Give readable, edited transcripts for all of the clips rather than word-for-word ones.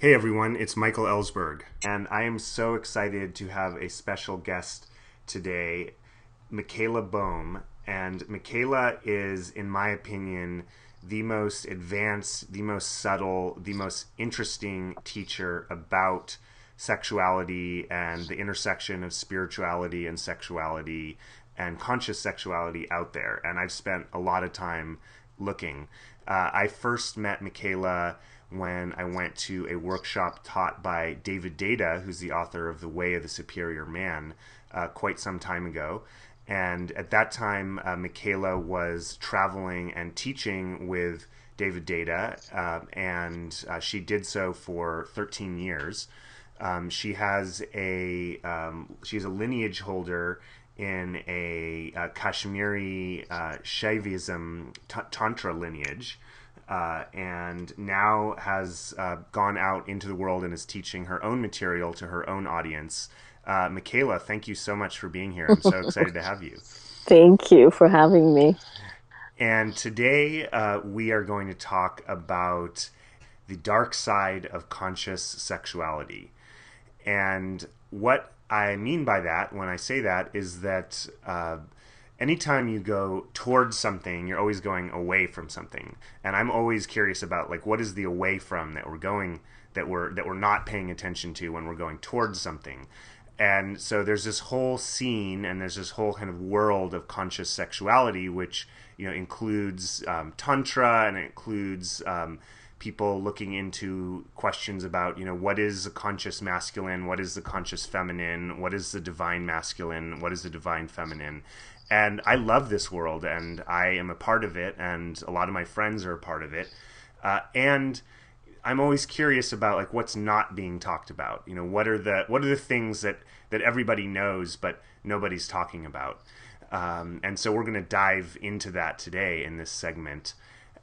Hey everyone, it's Michael Ellsberg, and I am so excited to have a special guest today, Michaela Boehm. And Michaela is, in my opinion, the most advanced, the most subtle, the most interesting teacher about sexuality and the intersection of spirituality and sexuality and conscious sexuality out there. And I've spent a lot of time looking. I first met Michaela when I went to a workshop taught by David Deida, who's the author of The Way of the Superior Man, quite some time ago. And at that time, Michaela was traveling and teaching with David Deida, and she did so for 13 years. She's a lineage holder in a Kashmiri Shivaism tantra lineage. And now has gone out into the world and is teaching her own material to her own audience. Michaela, thank you so much for being here. I'm so excited to have you. Thank you for having me. And today we are going to talk about the dark side of conscious sexuality. And what I mean by that, when I say that, is that anytime you go towards something, you're always going away from something. And I'm always curious about, like, what is the away from that we're going, that we're not paying attention to when we're going towards something. And so there's this whole scene, and there's this whole kind of world of conscious sexuality, which includes tantra, and it includes people looking into questions about what is the conscious masculine, what is the conscious feminine, what is the divine masculine, what is the divine feminine. And I love this world, and I am a part of it, and a lot of my friends are a part of it. And I'm always curious about, like, what's not being talked about. What are the things that everybody knows but nobody's talking about. And so we're going to dive into that today in this segment.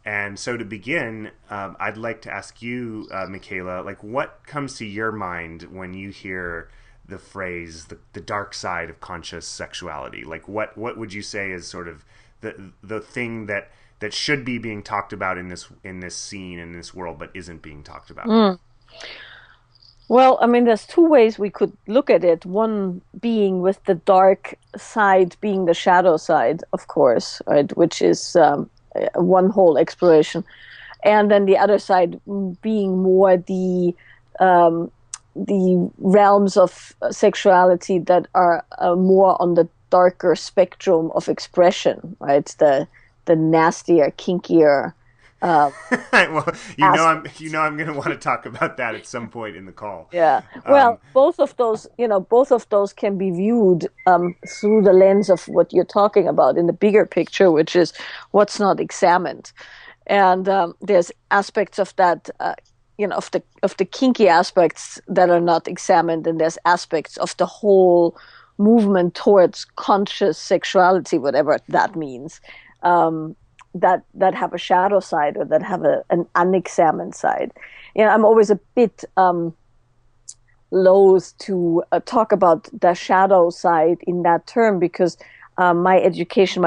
And so to begin, I'd like to ask you, Michaela, like, what comes to your mind when you hear the phrase the dark side of conscious sexuality? Like, what would you say is sort of the thing that should be being talked about in this scene, in this world, but isn't being talked about? Mm. Well, I mean, there's two ways we could look at it. One being with the dark side being the shadow side, of course, right, which is one whole exploration, and then the other side being more the realms of sexuality that are more on the darker spectrum of expression, right? The nastier, kinkier uh, Well, aspect. I'm going to want to talk about that at some point in the call. Yeah. Um, Well, both of those can be viewed through the lens of what you're talking about in the bigger picture, which is what's not examined. And there's aspects of that, of the kinky aspects that are not examined, and there's aspects of the whole movement towards conscious sexuality, whatever that means, um, that have a shadow side or that have an unexamined side. I'm always a bit loath to talk about the shadow side in that term because my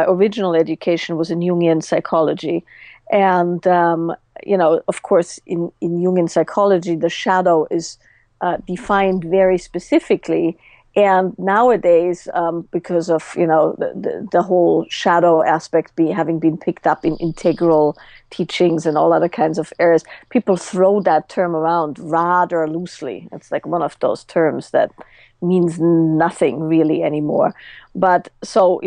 original education was in Jungian psychology. And, of course, in Jungian psychology, the shadow is defined very specifically. And nowadays, because of the whole shadow aspect having been picked up in integral teachings and all other kinds of areas, people throw that term around rather loosely. It's like one of those terms that means nothing really anymore. But so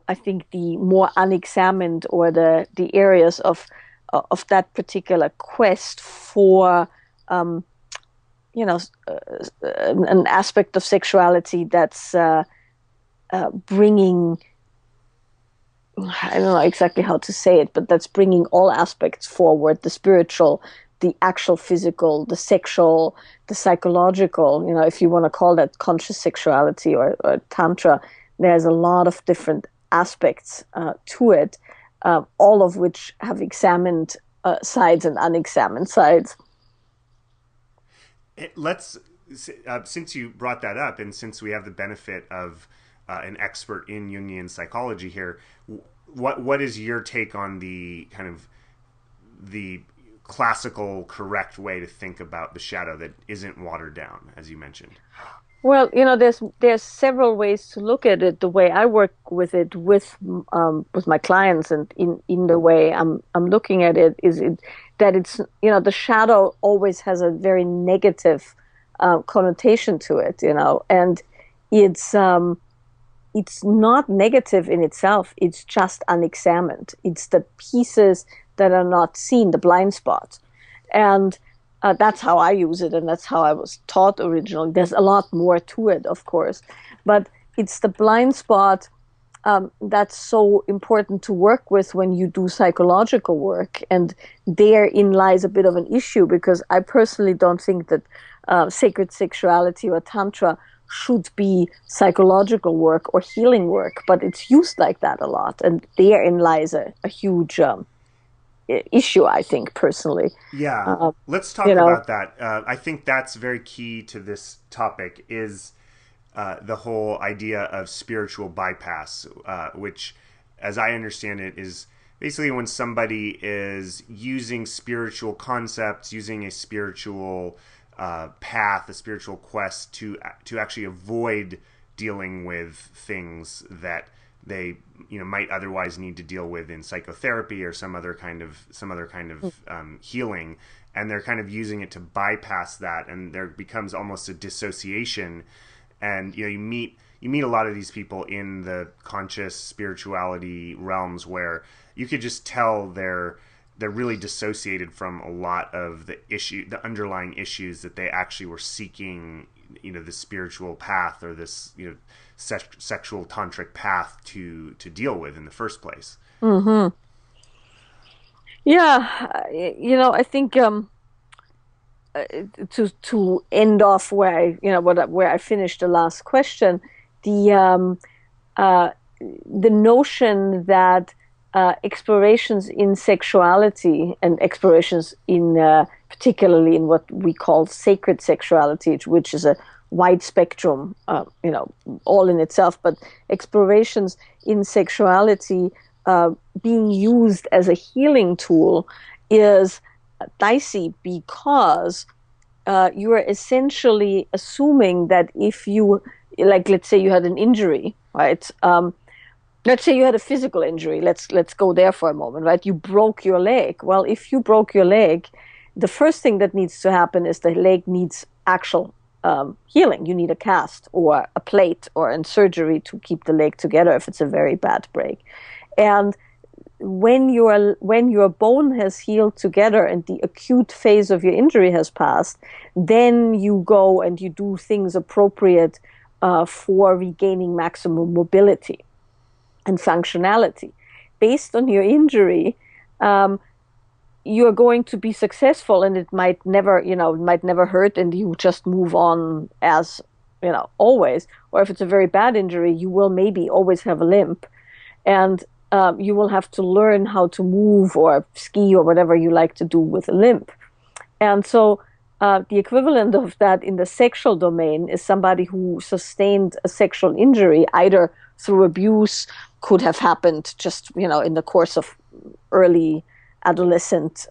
I think the more unexamined or the areas of that particular quest for um, an aspect of sexuality that's bringing, I don't know exactly how to say it, but that's bringing all aspects forward, the spiritual, the actual physical, the sexual, the psychological, if you want to call that conscious sexuality or tantra, there's a lot of different aspects to it, all of which have examined sides and unexamined sides. let's Since you brought that up, and since we have the benefit of an expert in Jungian psychology here, what is your take on the kind of the classical, correct way to think about the shadow that isn't watered down, as you mentioned? Well, there's several ways to look at it. The way I work with it with my clients, and in the way I'm looking at it, that it's the shadow always has a very negative connotation to it, and it's it's not negative in itself. It's just unexamined. It's the pieces that are not seen, the blind spots, and that's how I use it, and that's how I was taught originally. There's a lot more to it, of course, but it's the blind spot that's so important to work with when you do psychological work. And therein lies a bit of an issue, because I personally don't think that sacred sexuality or tantra should be psychological work or healing work, but it's used like that a lot, and therein lies a huge issue, I think, personally. Yeah, let's talk about that. I think that's very key to this topic, is the whole idea of spiritual bypass, which, as I understand it, is basically when somebody is using spiritual concepts, using a spiritual path, a spiritual quest to actually avoid dealing with things that they might otherwise need to deal with in psychotherapy or some other kind of healing, and they're kind of using it to bypass that, and there becomes almost a dissociation. And you meet a lot of these people in the conscious spirituality realms where you could just tell they're really dissociated from a lot of the underlying issues that they actually were seeking, the spiritual path or this sexual tantric path to deal with in the first place. Mm-hmm. Yeah, I think to end off where where I finished the last question, the the notion that explorations in sexuality and explorations in particularly in what we call sacred sexuality, which is a wide spectrum, all in itself, but explorations in sexuality being used as a healing tool is dicey, because you are essentially assuming that if you, like, let's say you had an injury, right? Let's say you had a physical injury. Let's go there for a moment, right? You broke your leg. Well, if you broke your leg, the first thing that needs to happen is the leg needs actual healing. You need a cast or a plate or in surgery to keep the leg together if it's a very bad break. And when your bone has healed together and the acute phase of your injury has passed, then you go and you do things appropriate for regaining maximum mobility and functionality. Based on your injury, you're going to be successful, and it might never hurt, and you just move on as, always. Or if it's a very bad injury, you will maybe always have a limp, and you will have to learn how to move or ski or whatever you like to do with a limp. And so the equivalent of that in the sexual domain is somebody who sustained a sexual injury, either through abuse, could have happened just, in the course of early adolescent,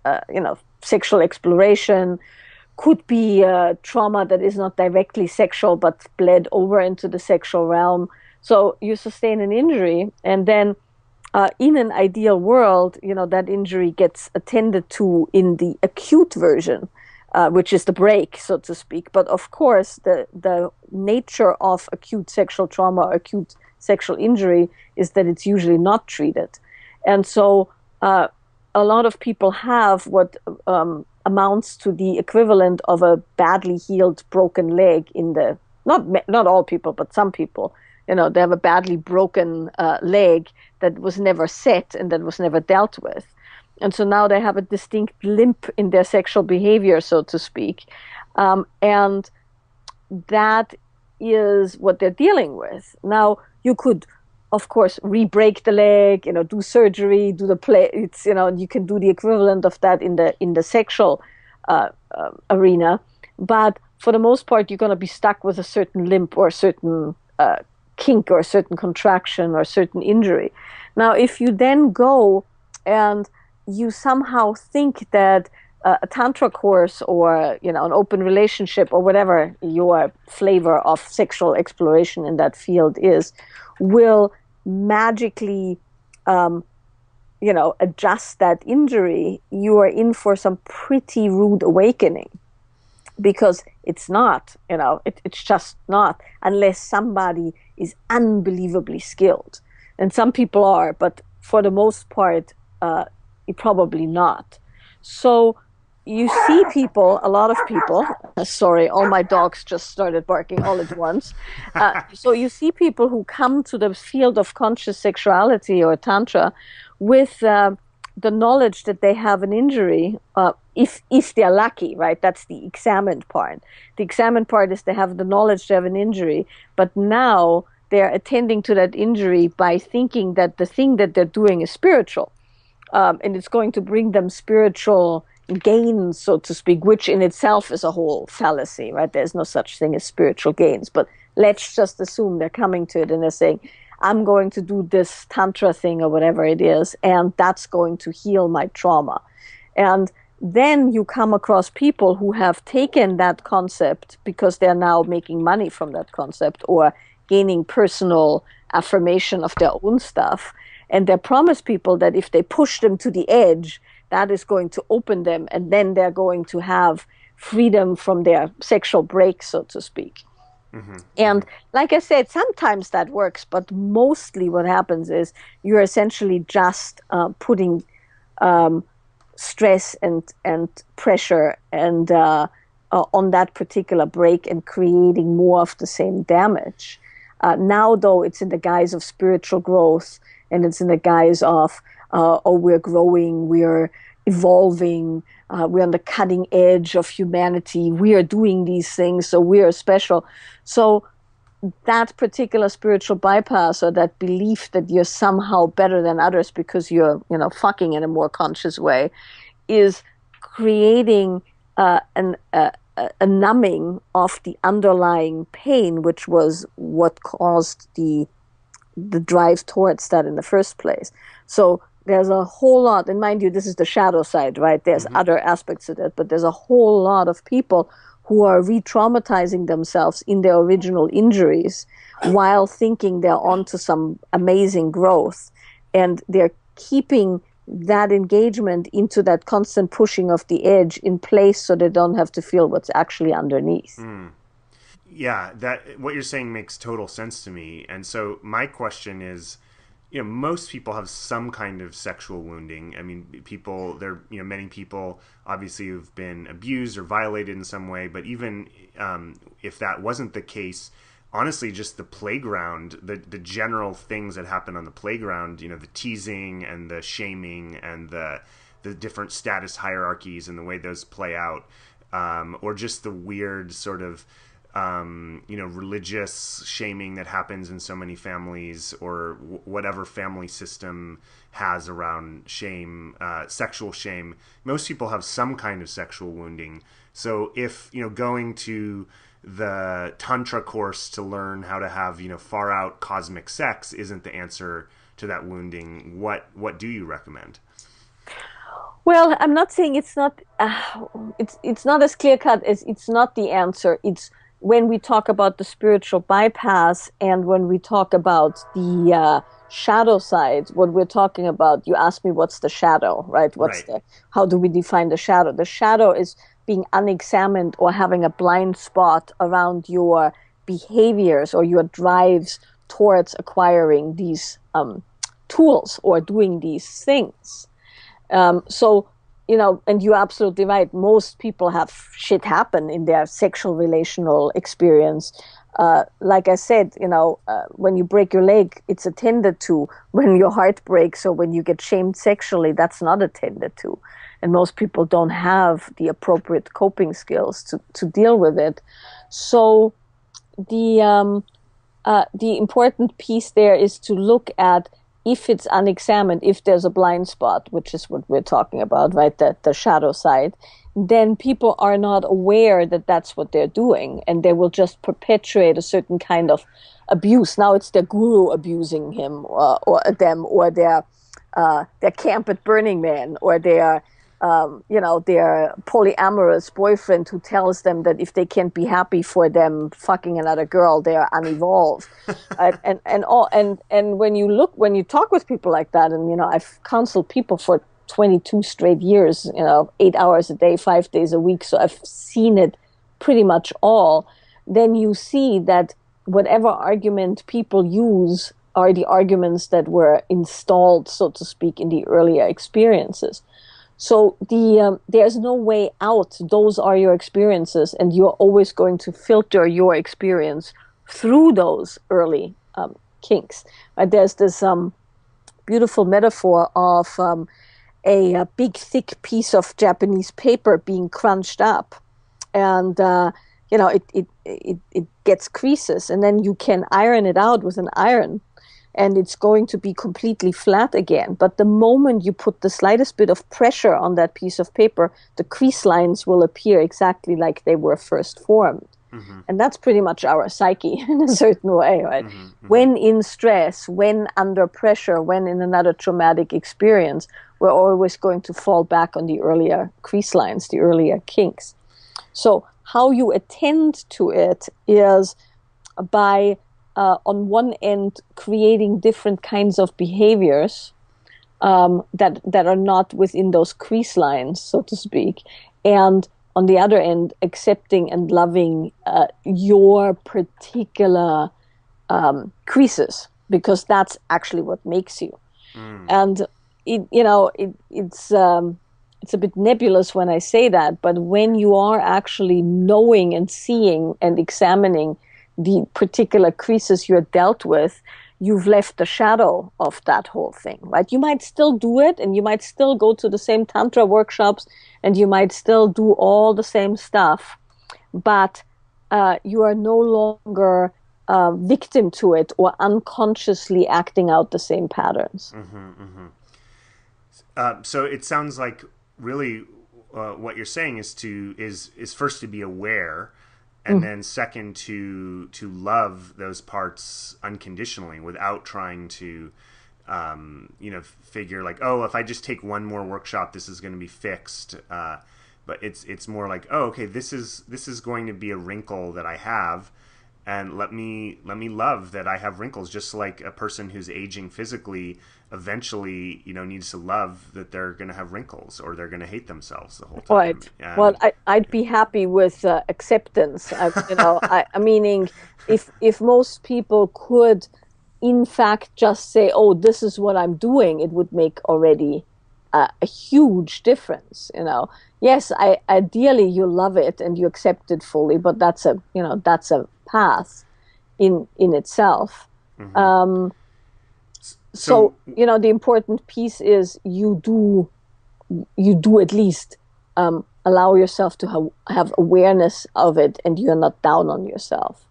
sexual exploration, could be trauma that is not directly sexual but bled over into the sexual realm. So you sustain an injury, and then in an ideal world, that injury gets attended to in the acute version, which is the break, so to speak. But of course, the nature of acute sexual trauma or acute sexual injury is that it's usually not treated. And so a lot of people have what amounts to the equivalent of a badly healed broken leg in the, not all people, but some people, they have a badly broken leg that was never set and that was never dealt with. And so now they have a distinct limp in their sexual behavior, so to speak. And that is what they're dealing with. Now, you could, of course, re-break the leg, do surgery, do the play. It's, you can do the equivalent of that in the sexual arena. But for the most part, you're going to be stuck with a certain limp or a certain kink or a certain contraction or a certain injury. Now, if you then go and you somehow think that a tantra course or an open relationship or whatever your flavor of sexual exploration in that field is, will magically adjust that injury, you are in for some pretty rude awakening, because it's not, it's just not, unless somebody is unbelievably skilled. And some people are, but for the most part, probably not. So you see people, a lot of people, sorry, all my dogs just started barking all at once. So you see people who come to the field of conscious sexuality or tantra with the knowledge that they have an injury, if they're lucky, right? That's the examined part. The examined part is they have the knowledge they have an injury, but now they're attending to that injury by thinking that the thing that they're doing is spiritual, and it's going to bring them spiritual gains, so to speak, which in itself is a whole fallacy, right? There's no such thing as spiritual gains, but let's just assume they're coming to it and they're saying, I'm going to do this tantra thing or whatever it is, and that's going to heal my trauma. And then you come across people who have taken that concept because they're now making money from that concept or gaining personal affirmation of their own stuff. And they promise people that if they push them to the edge, that is going to open them, and then they're going to have freedom from their sexual break, so to speak. Mm-hmm. And like I said, sometimes that works, but mostly what happens is you're essentially just putting stress and pressure and on that particular break and creating more of the same damage. Now, though, it's in the guise of spiritual growth, and it's in the guise of, we're growing, we're evolving, we're on the cutting edge of humanity, we are doing these things, so we are special. So that particular spiritual bypass, or that belief that you're somehow better than others because you're, fucking in a more conscious way, is creating a numbing of the underlying pain, which was what caused the drive towards that in the first place. So there's a whole lot, and mind you, this is the shadow side, right? There's other aspects of it, but there's a whole lot of people who are re-traumatizing themselves in their original injuries while thinking they're onto some amazing growth. And they're keeping that engagement into that constant pushing of the edge in place so they don't have to feel what's actually underneath. Yeah, what you're saying makes total sense to me. And so my question is, most people have some kind of sexual wounding. I mean, many people obviously who've been abused or violated in some way, but even if that wasn't the case, honestly, just the playground, the general things that happen on the playground, the teasing and the shaming and the different status hierarchies and the way those play out, or just the weird sort of religious shaming that happens in so many families, or whatever family system has around shame, sexual shame. Most people have some kind of sexual wounding. So if, going to the tantra course to learn how to have, far out cosmic sex isn't the answer to that wounding, what do you recommend? Well, I'm not saying it's not it's not as clear cut as it's not the answer. It's when we talk about the spiritual bypass and when we talk about the shadow side, what we're talking about, you asked me what's the shadow, right? How do we define the shadow? The shadow is being unexamined or having a blind spot around your behaviors or your drives towards acquiring these tools or doing these things. And you're absolutely right. Most people have shit happen in their sexual relational experience. Like I said, when you break your leg, it's attended to. When your heart breaks or when you get shamed sexually, that's not attended to. And most people don't have the appropriate coping skills to deal with it. So the important piece there is to look at, if it's unexamined, if there's a blind spot, which is what we're talking about, right, the shadow side, then people are not aware that that's what they're doing, and they will just perpetuate a certain kind of abuse. Now it's their guru abusing him or them, or their camp at Burning Man, or their their polyamorous boyfriend who tells them that if they can't be happy for them fucking another girl, they are unevolved. And when you talk with people like that, and I've counseled people for 22 straight years, 8 hours a day, 5 days a week, so I've seen it pretty much all. Then you see that whatever argument people use are the arguments that were installed, so to speak, in the earlier experiences. So there's no way out. Those are your experiences, and you're always going to filter your experience through those early kinks. There's this beautiful metaphor of a big, thick piece of Japanese paper being crunched up, and it gets creases, and then you can iron it out with an iron, and it's going to be completely flat again. But the moment you put the slightest bit of pressure on that piece of paper, the crease lines will appear exactly like they were first formed. Mm-hmm. And that's pretty much our psyche in a certain way, right? Mm-hmm, mm-hmm. When in stress, when under pressure, when in another traumatic experience, we're always going to fall back on the earlier crease lines, the earlier kinks. So how you attend to it is by on one end, creating different kinds of behaviors that are not within those crease lines, so to speak, and on the other end, accepting and loving your particular creases, because that's actually what makes you. And it's a bit nebulous when I say that, but when you are actually knowing and seeing and examining the particular creases you're dealt with, you've left the shadow of that whole thing, right? You might still do it, and you might still go to the same tantra workshops, and you might still do all the same stuff, but you are no longer victim to it or unconsciously acting out the same patterns. Mm-hmm, mm-hmm. So it sounds like really what you're saying is first to be aware, and then second to love those parts unconditionally without trying to figure like, oh, if I just take one more workshop, this is going to be fixed. But it's more like, oh, okay, this is going to be a wrinkle that I have, and let me love that I have wrinkles, just like a person who's aging physically eventually, needs to love that they're going to have wrinkles, or they're going to hate themselves the whole time. Right. And well, I'd be happy with acceptance. Meaning, if most people could, in fact, just say, "Oh, this is what I'm doing," it would make already a huge difference. Yes, ideally you love it and you accept it fully, but that's a path in itself. Mm-hmm. So the important piece is you do at least allow yourself to have awareness of it, and you're not down on yourself.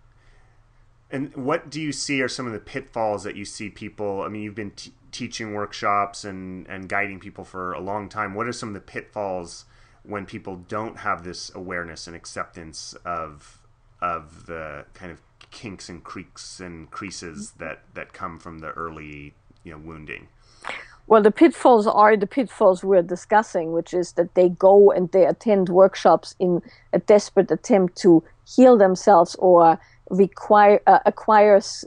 And what do you see are some of the pitfalls that you see people? I mean, you've been teaching workshops and guiding people for a long time. What are some of the pitfalls when people don't have this awareness and acceptance of the kind of kinks and creaks and creases that come from the early wounding? Well, the pitfalls are the pitfalls we're discussing, which is that they go and they attend workshops in a desperate attempt to heal themselves or acquires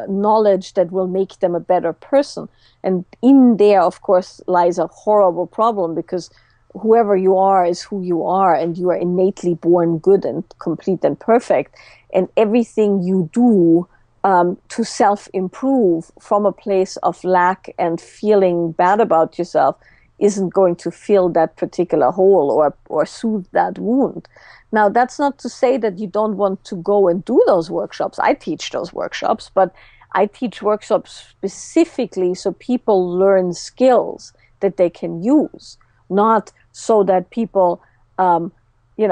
knowledge that will make them a better person. And in there, of course, lies a horrible problem, because whoever you are is who you are, and you are innately born good and complete and perfect. And everything you do to self-improve from a place of lack and feeling bad about yourself isn't going to fill that particular hole or soothe that wound. Now, that's not to say that you don't want to go and do those workshops. I teach those workshops, but I teach workshops specifically so people learn skills that they can use, not so that people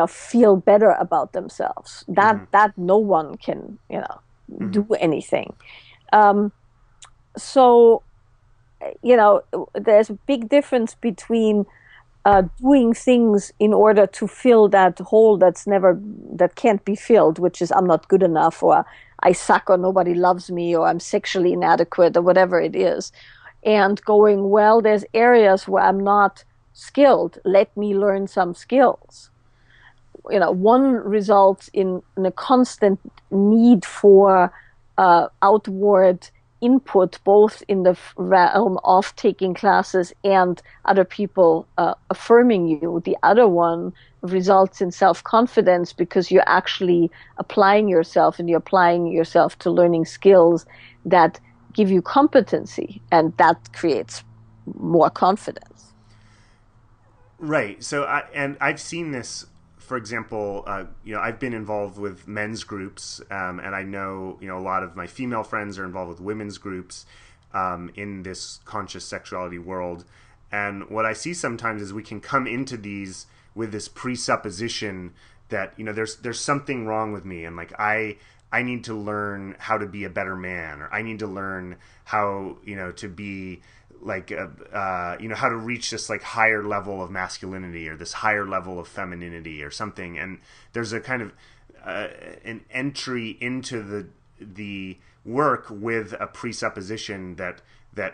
feel better about themselves. That no one can do anything. So there's a big difference between doing things in order to fill that hole that can't be filled, which is I'm not good enough, or I suck, or nobody loves me, or I'm sexually inadequate, or whatever it is, and going, well, there's areas where I'm not skilled. Let me learn some skills. One results in a constant need for outward input, both in the realm of taking classes and other people affirming you. The other one results in self-confidence because you're actually applying yourself, and you're applying yourself to learning skills that give you competency, and that creates more confidence. Right. So I've seen this. For example, I've been involved with men's groups, and I know, a lot of my female friends are involved with women's groups in this conscious sexuality world. And what I see sometimes is we can come into these with this presupposition that, there's something wrong with me, and like I need to learn how to be a better man, or I need to learn how, to be like, how to reach this like higher level of masculinity, or this higher level of femininity or something. And there's a kind of an entry into the work with a presupposition that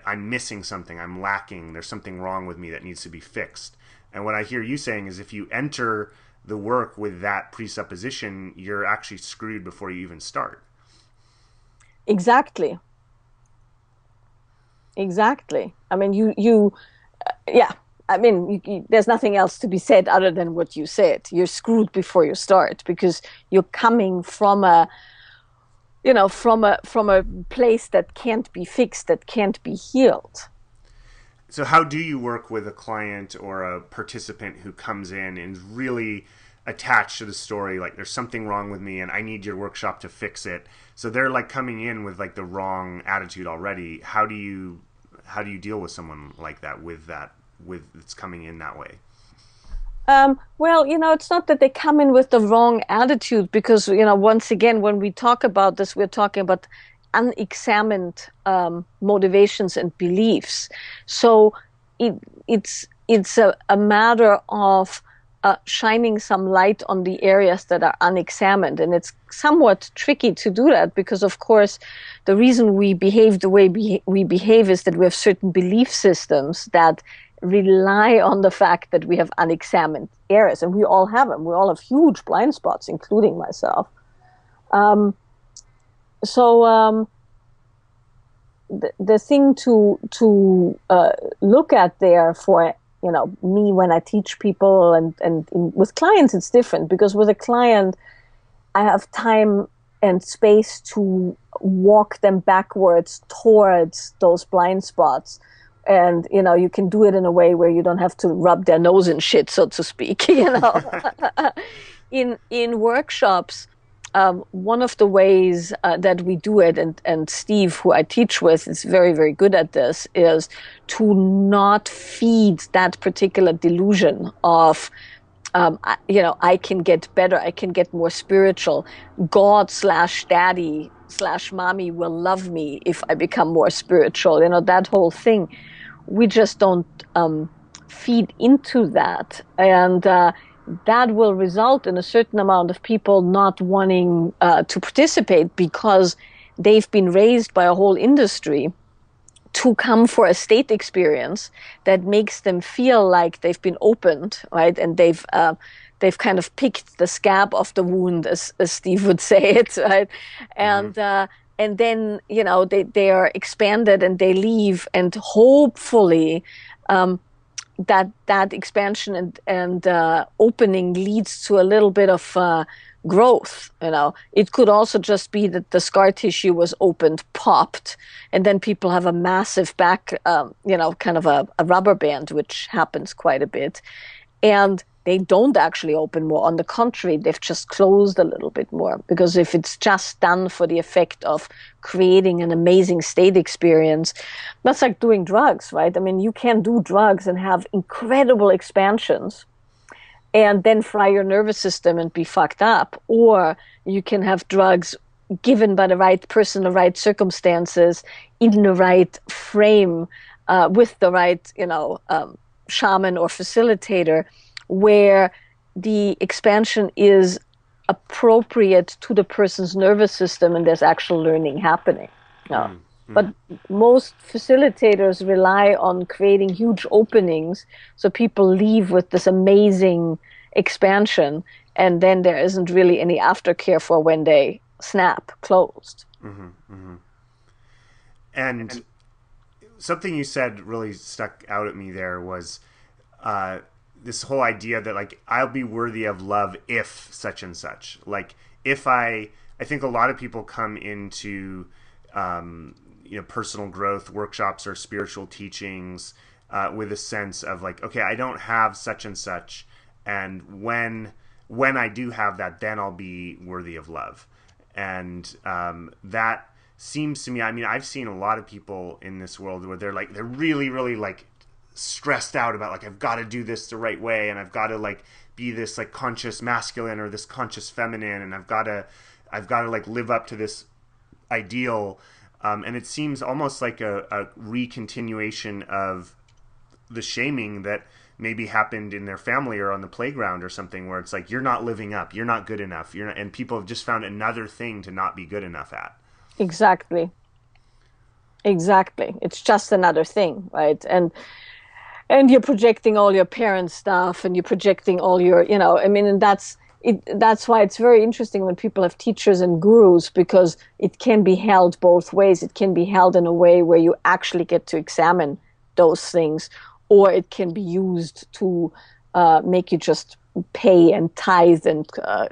I'm missing something, I'm lacking, there's something wrong with me that needs to be fixed. And what I hear you saying is if you enter the work with that presupposition, you're actually screwed before you even start. Exactly. I mean, yeah. I mean, there's nothing else to be said other than what you said. You're screwed before you start, because you're coming from a place that can't be fixed, that can't be healed. So how do you work with a client or a participant who comes in and is really attached to the story, like there's something wrong with me and I need your workshop to fix it? So they're like coming in with like the wrong attitude already. How do you deal with someone like that with it's coming in that way? Well, it's not that they come in with the wrong attitude, because, once again, when we talk about this, we're talking about unexamined motivations and beliefs. So it's a matter of shining some light on the areas that are unexamined. And it's somewhat tricky to do that because, of course, the reason we behave the way we behave is that we have certain belief systems that rely on the fact that we have unexamined areas. And we all have them. We all have huge blind spots, including myself. The thing to look at there for me when I teach people and with clients, it's different, because with a client I have time and space to walk them backwards towards those blind spots. And, you can do it in a way where you don't have to rub their nose in shit, so to speak, In workshops, one of the ways that we do it, and Steve, who I teach with, is very, very good at this, is to not feed that particular delusion of, I can get better, I can get more spiritual. God/daddy/mommy will love me if I become more spiritual. That whole thing. We just don't feed into that. And that will result in a certain amount of people not wanting to participate, because they've been raised by a whole industry to come for a state experience that makes them feel like they've been opened, right? And they've kind of picked the scab of the wound, as Steve would say it, right? And then, they are expanded and they leave, and hopefully that expansion and opening leads to a little bit of growth. It could also just be that the scar tissue was opened, popped, and then people have a massive back, kind of a rubber band, which happens quite a bit. And they don't actually open more. On the contrary, they've just closed a little bit more. Because if it's just done for the effect of creating an amazing state experience, that's like doing drugs, right? I mean, you can do drugs and have incredible expansions and then fry your nervous system and be fucked up. Or you can have drugs given by the right person, the right circumstances, in the right frame, with the right, shaman or facilitator, where the expansion is appropriate to the person's nervous system and there's actual learning happening. But most facilitators rely on creating huge openings so people leave with this amazing expansion, and then there isn't really any aftercare for when they snap closed. And something you said really stuck out at me there was uh, this whole idea that like I'll be worthy of love if such and such. Like if I think a lot of people come into personal growth workshops or spiritual teachings with a sense of like, okay, I don't have such and such, and when I do have that, then I'll be worthy of love, and that seems to me. I mean, I've seen a lot of people in this world where they're really, really like stressed out about like I've got to do this the right way, and I've got to like be this like conscious masculine or this conscious feminine, and I've got to like live up to this ideal, and it seems almost like a recontinuation of the shaming that maybe happened in their family or on the playground or something, where it's like you're not living up, you're not good enough, you're not, and people have just found another thing to not be good enough at. Exactly. Exactly. It's just another thing, right? And you're projecting all your parents' stuff and you're projecting all your, I mean, and that's why it's very interesting when people have teachers and gurus, because it can be held both ways. It can be held in a way where you actually get to examine those things, or it can be used to make you just pay and tithe and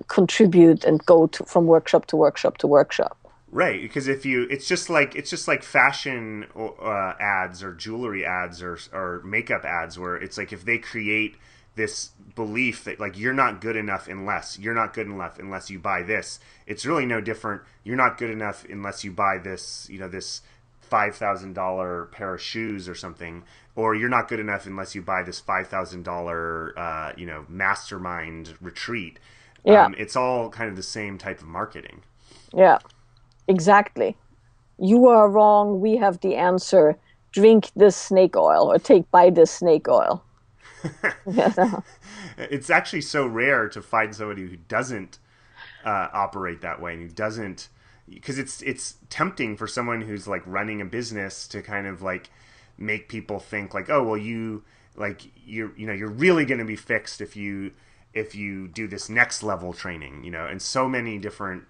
contribute and go from workshop to workshop to workshop. Right, because if you, it's just like fashion ads or jewelry ads or makeup ads, where it's like if they create this belief that like you're not good enough unless you buy this. It's really no different. You're not good enough unless you buy this, this $5,000 pair of shoes or something, or you're not good enough unless you buy this $5,000 mastermind retreat. Yeah, It's all kind of the same type of marketing. yeah, exactly. You are wrong. We have the answer. Drink this snake oil or buy this snake oil. Yeah. It's actually so rare to find somebody who doesn't operate that way and who doesn't, because it's tempting for someone who's like running a business to kind of like make people think like, oh well, you're really going to be fixed if you do this next level training, and so many different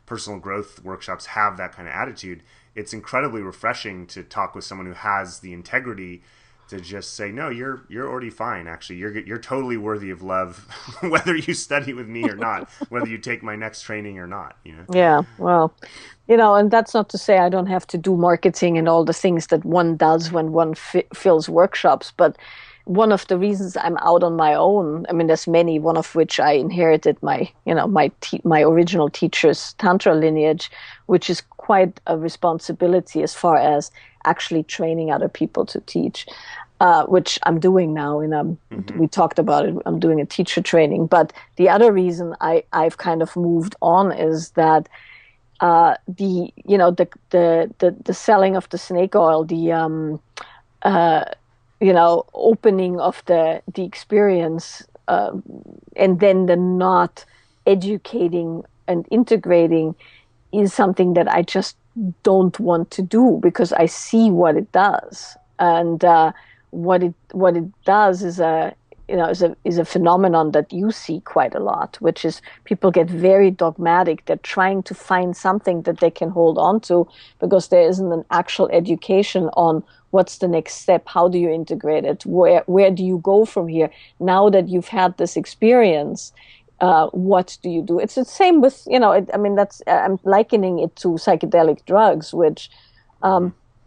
personal growth workshops have that kind of attitude. It's incredibly refreshing to talk with someone who has the integrity to just say, no, you're already fine. Actually, you're totally worthy of love, whether you study with me or not, whether you take my next training or not. Yeah, well, and that's not to say I don't have to do marketing and all the things that one does when one fills workshops, but one of the reasons I'm out on my own, I mean, there's many, one of which I inherited my original teacher's tantra lineage, which is quite a responsibility as far as actually training other people to teach, which I'm doing now. We talked about it. I'm doing a teacher training, but the other reason I've kind of moved on is that the selling of the snake oil, opening of the experience, and then the not educating and integrating is something that I just don't want to do, because I see what it does, and what it does is a phenomenon that you see quite a lot, which is people get very dogmatic. They're trying to find something that they can hold on to because there isn't an actual education on what's the next step, how do you integrate it, where do you go from here now that you've had this experience. What do you do? It's the same with, I mean, I'm likening it to psychedelic drugs, which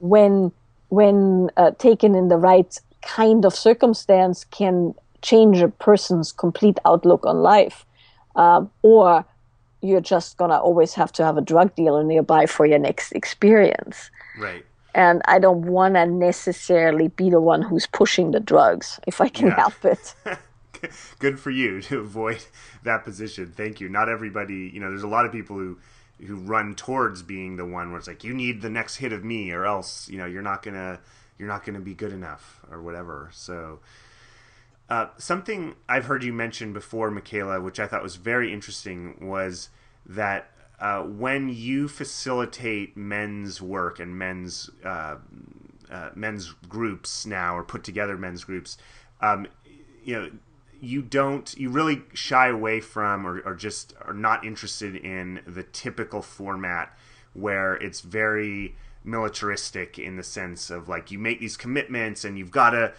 when taken in the right kind of circumstance can change a person's complete outlook on life. Or you're just going to always have to have a drug dealer nearby for your next experience. Right. And I don't want to necessarily be the one who's pushing the drugs if I can help it. Good for you to avoid that position. Thank you. Not everybody, there's a lot of people who run towards being the one where it's like, you need the next hit of me or else, you're not gonna be good enough or whatever. So something I've heard you mention before, Michaela, which I thought was very interesting, was that when you facilitate men's work and men's groups now, or put together men's groups, you know, you really shy away from, or just are not interested in the typical format where it's very militaristic, in the sense of like, you make these commitments and you got to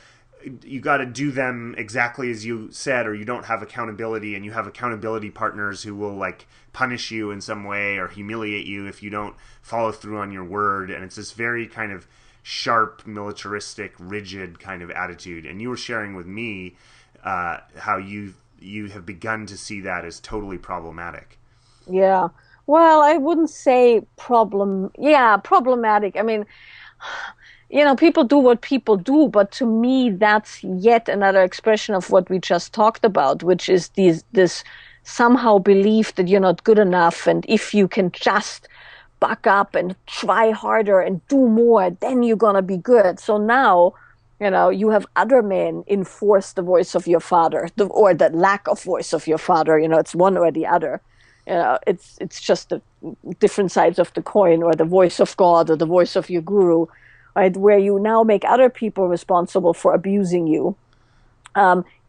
do them exactly as you said, or you don't have accountability, and you have accountability partners who will like punish you in some way or humiliate you if you don't follow through on your word. And it's this very kind of sharp, militaristic, rigid kind of attitude. And you were sharing with me how you have begun to see that as totally problematic. Yeah. Well, I wouldn't say problem. Yeah, problematic. I mean, people do what people do, but to me, that's yet another expression of what we just talked about, which is this somehow belief that you're not good enough, and if you can just buck up and try harder and do more, then you're gonna be good. So now, you have other men enforce the voice of your father, or the lack of voice of your father. It's one or the other. It's just the different sides of the coin, or the voice of God, or the voice of your guru, right? Where you now make other people responsible for abusing you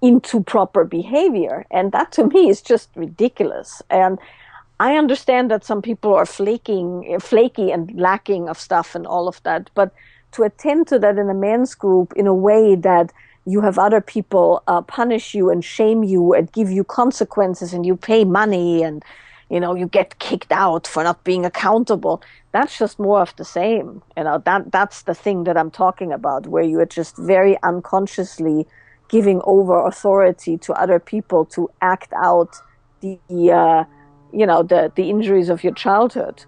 into proper behavior. And that to me is just ridiculous. And I understand that some people are flaky and lacking of stuff and all of that, but to attend to that in a men's group in a way that you have other people punish you and shame you and give you consequences, and you pay money, and you get kicked out for not being accountable. That's just more of the same. That's the thing that I'm talking about, where you are just very unconsciously giving over authority to other people to act out the injuries of your childhood.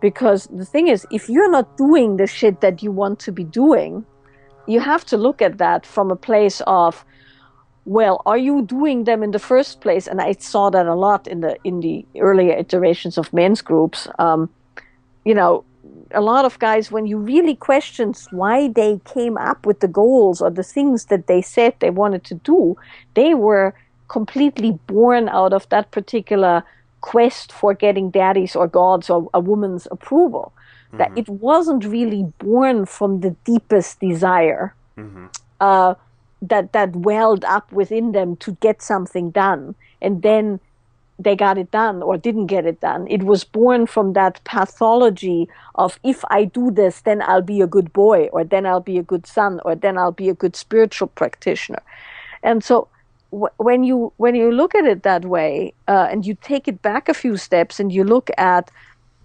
Because the thing is, if you're not doing the shit that you want to be doing, you have to look at that from a place of, well, are you doing them in the first place? And I saw that a lot in the earlier iterations of men's groups. A lot of guys, when you really question why they came up with the goals or the things that they said they wanted to do, they were completely born out of that particular quest for getting daddy's or God's or a woman's approval. Mm-hmm. That it wasn't really born from the deepest desire. Mm-hmm. That welled up within them to get something done, and then they got it done or didn't get it done. It was born from that pathology of, if I do this, then I'll be a good boy, or then I'll be a good son, or then I'll be a good spiritual practitioner. And so when you look at it that way, and you take it back a few steps and you look at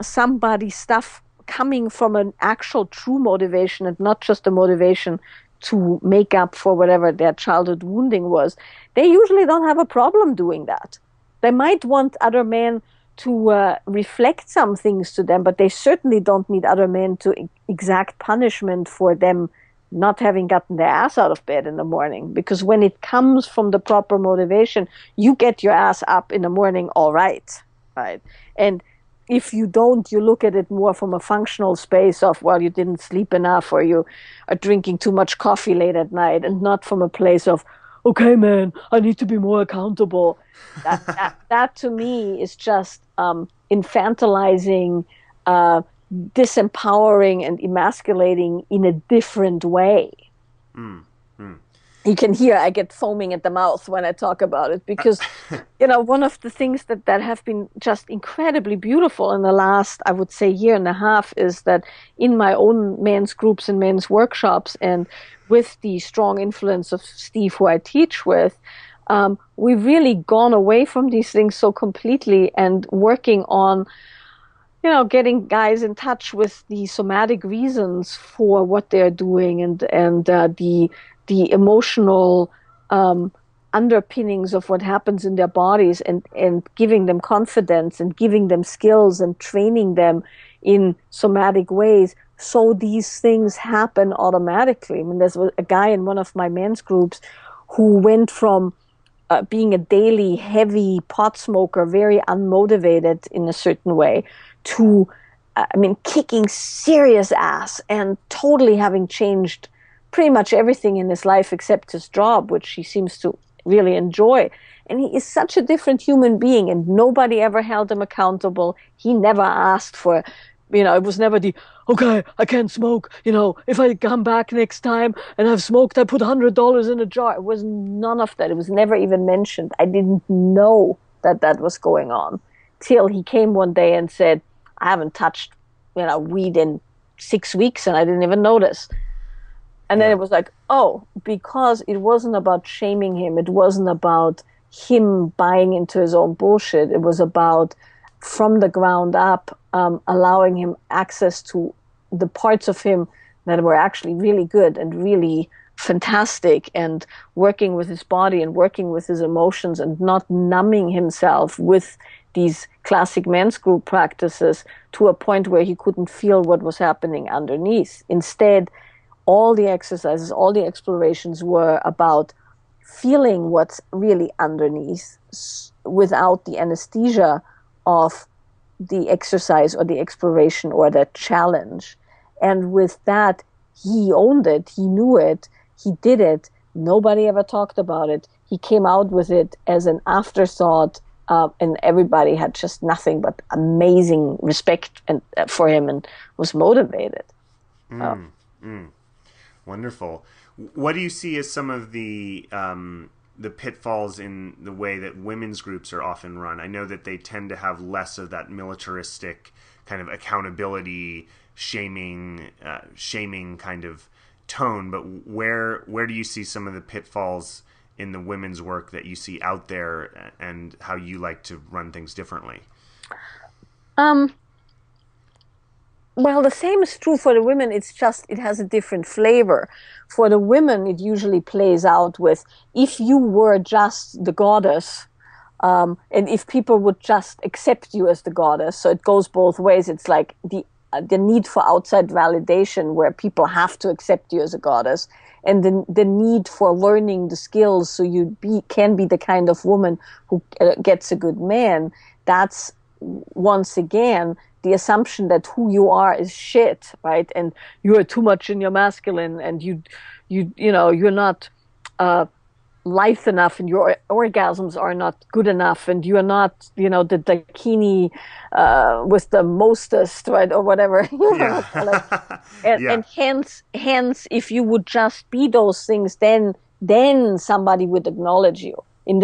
somebody's stuff coming from an actual true motivation, and not just a motivation to make up for whatever their childhood wounding was, they usually don't have a problem doing that. They might want other men to reflect some things to them, but they certainly don't need other men to exact punishment for them not having gotten their ass out of bed in the morning. Because when it comes from the proper motivation, you get your ass up in the morning all right? And if you don't, you look at it more from a functional space of, well, you didn't sleep enough, or you are drinking too much coffee late at night, and not from a place of, okay, man, I need to be more accountable. That to me is just infantilizing, disempowering, and emasculating in a different way. You can hear I get foaming at the mouth when I talk about it, because one of the things that have been just incredibly beautiful in the last, I would say, year and a half, is that in my own men's groups and men's workshops, and with the strong influence of Steve, who I teach with, we've really gone away from these things so completely, and working on getting guys in touch with the somatic reasons for what they're doing, and the emotional underpinnings of what happens in their bodies, and giving them confidence, and giving them skills, and training them in somatic ways, so these things happen automatically. I mean, there's a guy in one of my men's groups who went from being a daily heavy pot smoker, very unmotivated in a certain way, to kicking serious ass and totally having changed pretty much everything in his life except his job, which he seems to really enjoy. And he is such a different human being, and nobody ever held him accountable. He never asked for, it was never the, okay, I can't smoke. If I come back next time and I've smoked, I put $100 in a jar. It was none of that. It was never even mentioned. I didn't know that was going on till he came one day and said, I haven't touched, weed in 6 weeks, and I didn't even notice. And then it was like, oh, because it wasn't about shaming him. It wasn't about him buying into his own bullshit. It was about, from the ground up, allowing him access to the parts of him that were actually really good and really fantastic, and working with his body and working with his emotions, and not numbing himself with these classic men's group practices to a point where he couldn't feel what was happening underneath. Instead, all the exercises, all the explorations were about feeling what's really underneath without the anesthesia of the exercise or the exploration or the challenge. And with that, he owned it, he knew it, he did it. Nobody ever talked about it. He came out with it as an afterthought, and everybody had just nothing but amazing respect for him, and was motivated. Wonderful. What do you see as some of the pitfalls in the way that women's groups are often run? I know that they tend to have less of that militaristic kind of accountability, shaming kind of tone. But where do you see some of the pitfalls in the women's work that you see out there, and how you like to run things differently? Well, the same is true for the women. It's just, it has a different flavor. For the women, it usually plays out with, if you were just the goddess, and if people would just accept you as the goddess. So it goes both ways. It's like the need for outside validation, where people have to accept you as a goddess, and the need for learning the skills so you can be the kind of woman who gets a good man. That's, once again, the assumption that who you are is shit, right? And you are too much in your masculine, and you're not lithe enough, and your orgasms are not good enough, and you are not, the Dakini with the mostest, right, or whatever. And hence, if you would just be those things, then somebody would acknowledge you. In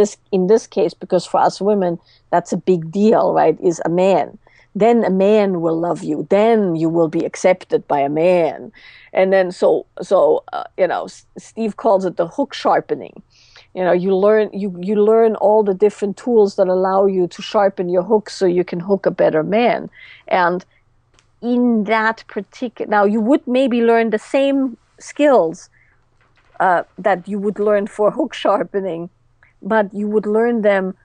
this case, because for us women, that's a big deal, right? Is a man. Then a man will love you. Then you will be accepted by a man. And then so Steve calls it the hook sharpening. You learn all the different tools that allow you to sharpen your hook so you can hook a better man. And in that particular, now you would maybe learn the same skills that you would learn for hook sharpening, but you would learn them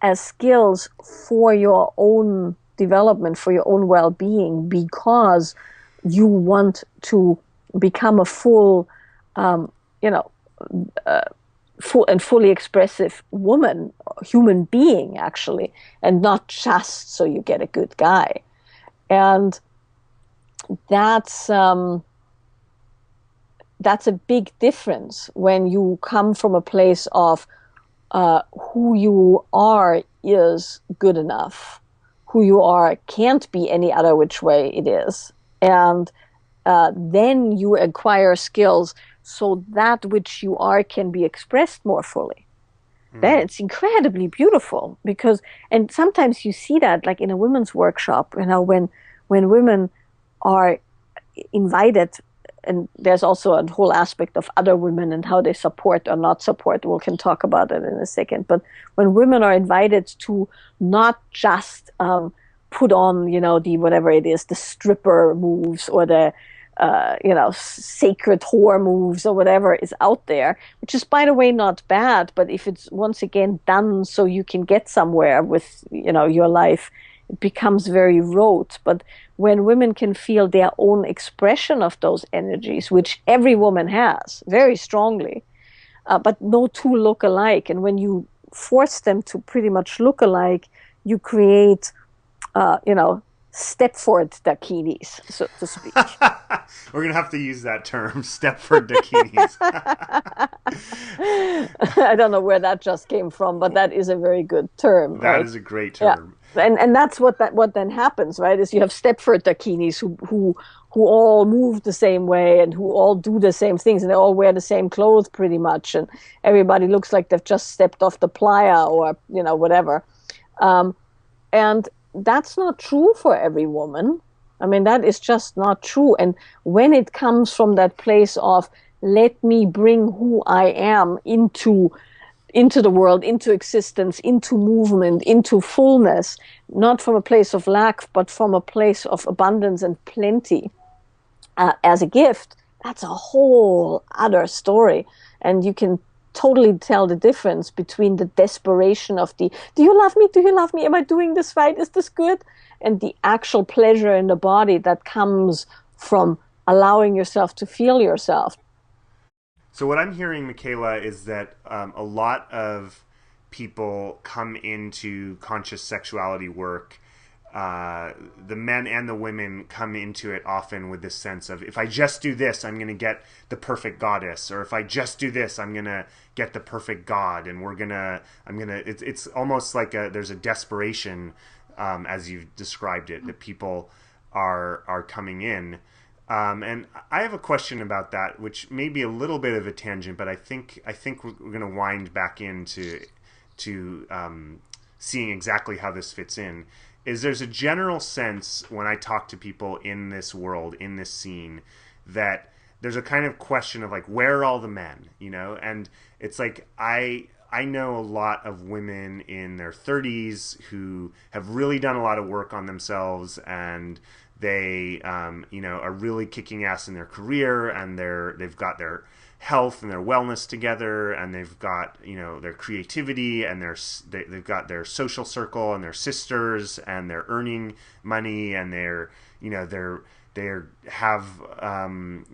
as skills for your own development, for your own well-being, because you want to become a full and fully expressive woman, human being, actually, and not just so you get a good guy. And that's a big difference when you come from a place of who you are is good enough. Who you are can't be any other which way it is. And then you acquire skills so that which you are can be expressed more fully. Then it's incredibly beautiful, because, and sometimes you see that, like in a women's workshop, when women are invited, and there's also a whole aspect of other women and how they support or not support. We can talk about it in a second. But when women are invited to not just put on, the whatever it is, the stripper moves or the sacred whore moves or whatever is out there, which is, by the way, not bad. But if it's once again done so you can get somewhere with, your life, it becomes very rote. But when women can feel their own expression of those energies, which every woman has very strongly, but no two look alike. And when you force them to pretty much look alike, you create, Stepford Dakinis, so to speak. We're gonna have to use that term, Stepford Dakinis. I don't know where that just came from, but that is a very good term, That right? is a great Yeah, term. and that's what then happens, right? Is you have Stepford Dakinis who all move the same way and who all do the same things and they all wear the same clothes pretty much, and everybody looks like they've just stepped off the playa or whatever. Um, and that's not true for every woman. I mean, that is just not true. And when it comes from that place of let me bring who I am into the world, into existence, into movement, into fullness, not from a place of lack, but from a place of abundance and plenty as a gift, that's a whole other story. And you can totally tell the difference between the desperation of the, do you love me? Do you love me? Am I doing this right? Is this good? And the actual pleasure in the body that comes from allowing yourself to feel yourself. So what I'm hearing, Michaela, is that a lot of people come into conscious sexuality work. The men and the women come into it often with this sense of, if I just do this, I'm going to get the perfect goddess, or if I just do this, I'm going to get the perfect god, and it's almost like there's a desperation, as you've described it, that people are coming in. And I have a question about that, which may be a little bit of a tangent, but I think we're going to wind back into seeing exactly how this fits in. Is there's a general sense when I talk to people in this world, in this scene, that there's a kind of question of like, where are all the men, And it's like I know a lot of women in their 30s who have really done a lot of work on themselves, and they are really kicking ass in their career, and they've got their health and their wellness together, and they've got their creativity, and they've got their social circle and their sisters, and they're earning money, and they have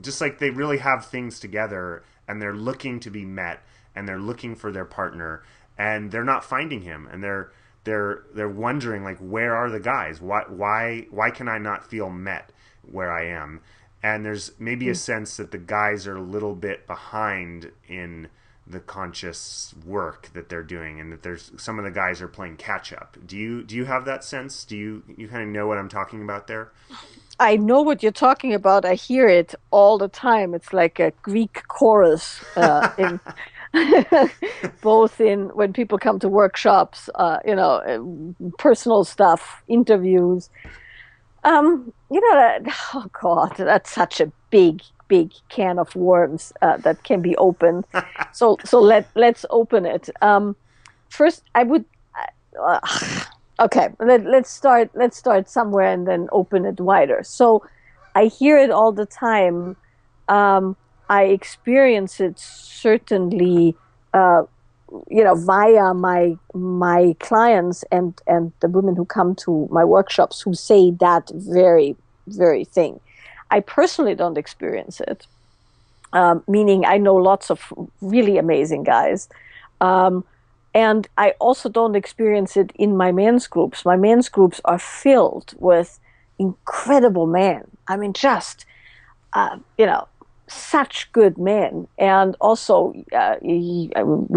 just like they really have things together, and they're looking to be met, and they're looking for their partner, and they're not finding him, and they're wondering, like, where are the guys? Why can I not feel met where I am? And there's maybe a sense that the guys are a little bit behind in the conscious work that they're doing, and that there's some of the guys are playing catch up. Do you have that sense? Do you kind of know what I'm talking about there? I know what you're talking about. I hear it all the time. It's like a Greek chorus in both in when people come to workshops, personal stuff, interviews. Oh God, that's such a big, big can of worms that can be opened. So let's open it. First, I would. Uh, okay, let's start somewhere and then open it wider. So I hear it all the time. I experience it certainly, uh, via my clients and the women who come to my workshops who say that very, very thing. I personally don't experience it, meaning I know lots of really amazing guys. Um, and I also don't experience it in my men's groups. My men's groups are filled with incredible men. I mean, just, uh, you know, such good men. And also, we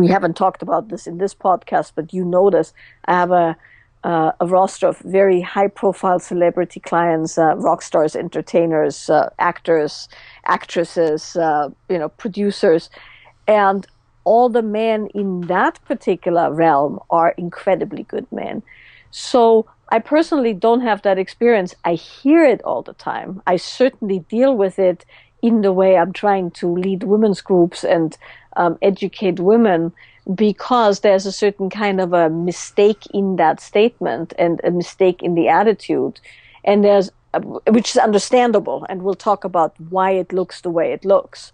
haven't talked about this in this podcast, but you notice I have a roster of very high profile celebrity clients, rock stars, entertainers, actors, actresses, producers. And all the men in that particular realm are incredibly good men. So I personally don't have that experience. I hear it all the time. I certainly deal with it in the way I'm trying to lead women's groups and educate women, because there's a certain kind of a mistake in that statement and a mistake in the attitude. And which is understandable. And we'll talk about why it looks the way it looks,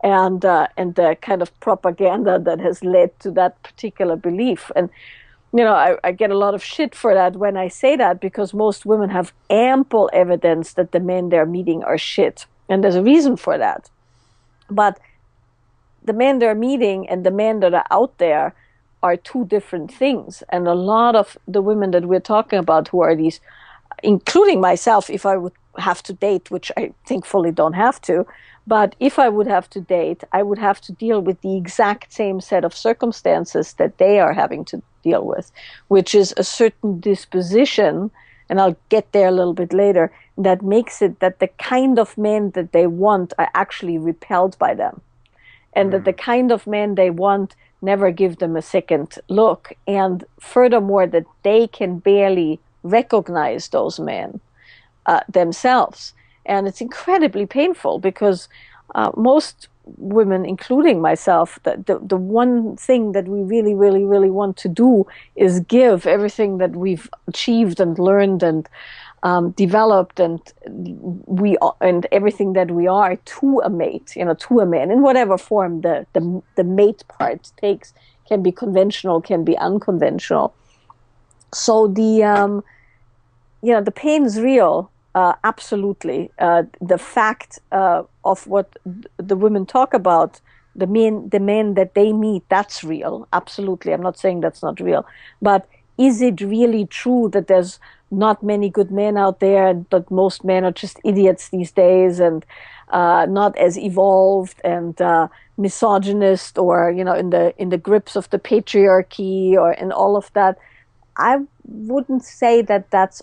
and the kind of propaganda that has led to that particular belief. And I get a lot of shit for that when I say that, because most women have ample evidence that the men they're meeting are shit. And there's a reason for that. But the men they're meeting and the men that are out there are two different things. And a lot of the women that we're talking about, who are these including myself, if I would have to date, which I thankfully don't have to, but if I would have to date, I would have to deal with the exact same set of circumstances that they are having to deal with, which is a certain disposition, and I'll get there a little bit later, that makes it that the kind of men that they want are actually repelled by them. And that the kind of men they want never give them a second look. And furthermore, that they can barely recognize those men themselves. And it's incredibly painful because most women, including myself, the one thing that we really, really, really want to do is give everything that we've achieved and learned and developed and everything that we are to a mate, to a man, in whatever form the mate part takes. Can be conventional, can be unconventional. So the pain's real. Absolutely. The fact of what the women talk about, the men that they meet, that's real. Absolutely. I'm not saying that's not real. But is it really true that there's not many good men out there and that most men are just idiots these days and not as evolved and misogynist or, in the grips of the patriarchy or in all of that? I wouldn't say that that's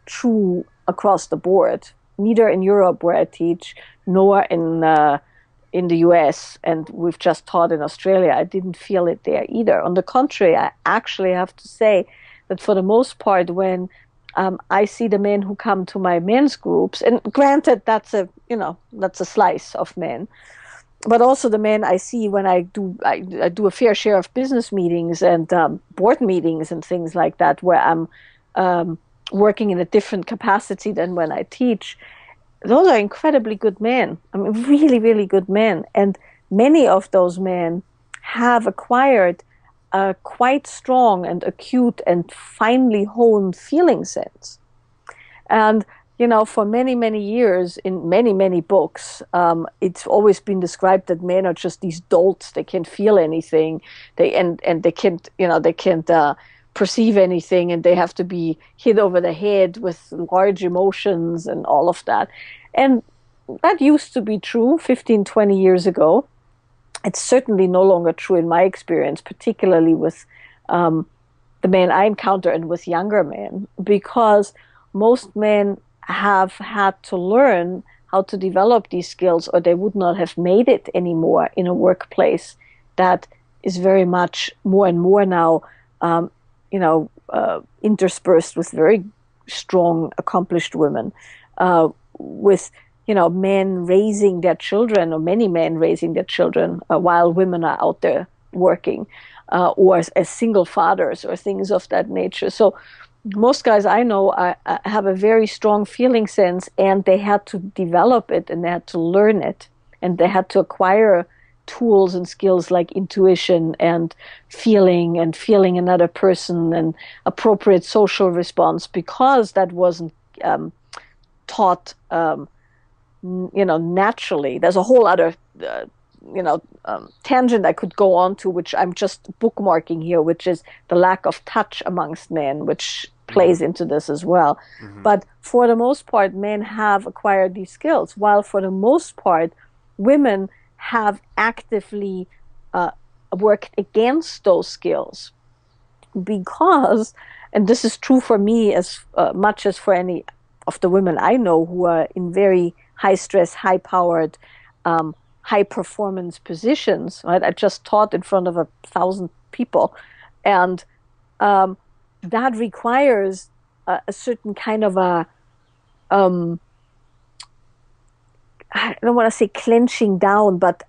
true across the board, neither in Europe where I teach, nor in the US, and we've just taught in Australia. I didn't feel it there either. On the contrary, I actually have to say that for the most part, when I see the men who come to my men's groups, and granted that's a slice of men, but also the men I see when I do a fair share of business meetings and board meetings and things like that, where I'm working in a different capacity than when I teach, those are incredibly good men. I mean, really, really good men. And many of those men have acquired a quite strong and acute and finely honed feeling sense. And, for many, many years, in many, many books, it's always been described that men are just these dolts. They can't feel anything. They can't perceive anything, and they have to be hit over the head with large emotions and all of that. And that used to be true 15, 20 years ago. It's certainly no longer true in my experience, particularly with the men I encounter and with younger men, because most men have had to learn how to develop these skills, or they would not have made it anymore in a workplace that is very much more and more now interspersed with very strong, accomplished women, with, men raising their children, or many men raising their children while women are out there working, or as single fathers or things of that nature. So most guys I know have a very strong feeling sense, and they had to develop it, and they had to learn it, and they had to acquire tools and skills like intuition and feeling another person and appropriate social response, because that wasn't taught naturally. There's a whole other tangent I could go on to, which I'm just bookmarking here, which is the lack of touch amongst men, which plays into this as well. Mm-hmm. But for the most part, men have acquired these skills, while for the most part, women have actively worked against those skills, because, and this is true for me as much as for any of the women I know who are in very high stress, high powered, high performance positions, right? I just taught in front of 1,000 people, and that requires a certain kind of I don't want to say clenching down, but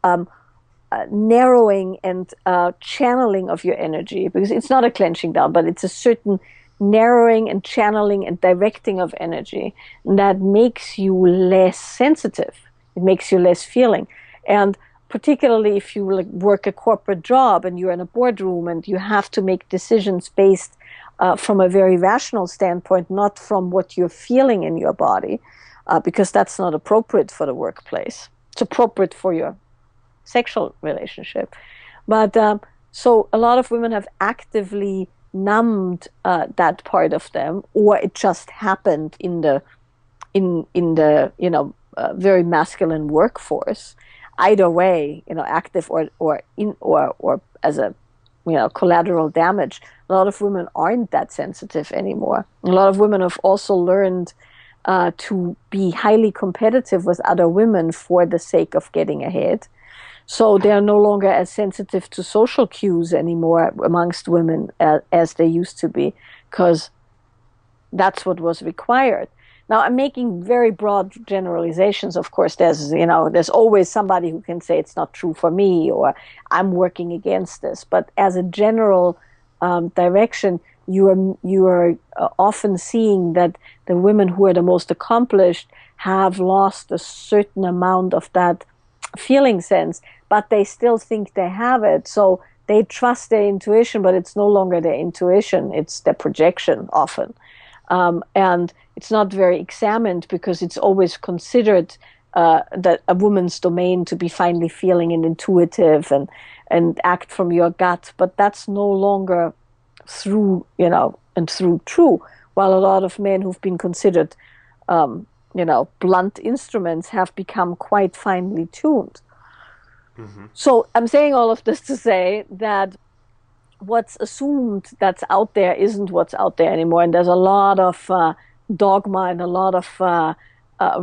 narrowing and channeling of your energy, because it's not a clenching down, but it's a certain narrowing and channeling and directing of energy that makes you less sensitive. It makes you less feeling. And particularly if you work a corporate job and you're in a boardroom and you have to make decisions based from a very rational standpoint, not from what you're feeling in your body, because that's not appropriate for the workplace. It's appropriate for your sexual relationship. But so a lot of women have actively numbed that part of them, or it just happened in the very masculine workforce. Either way, active or as a collateral damage. A lot of women aren't that sensitive anymore. A lot of women have also learned to be highly competitive with other women for the sake of getting ahead. So they are no longer as sensitive to social cues anymore amongst women as they used to be, because that's what was required. Now, I'm making very broad generalizations. Of course, there's always somebody who can say it's not true for me, or I'm working against this. But as a general direction, you are often seeing that the women who are the most accomplished have lost a certain amount of that feeling sense, but they still think they have it. So they trust their intuition, but it's no longer their intuition; it's their projection often. And it's not very examined because it's always considered that a woman's domain to be finely feeling and intuitive and act from your gut. But that's no longer through true. While a lot of men who've been considered, blunt instruments have become quite finely tuned. Mm-hmm. So I'm saying all of this to say that what's assumed that's out there isn't what's out there anymore. And there's a lot of dogma and a lot of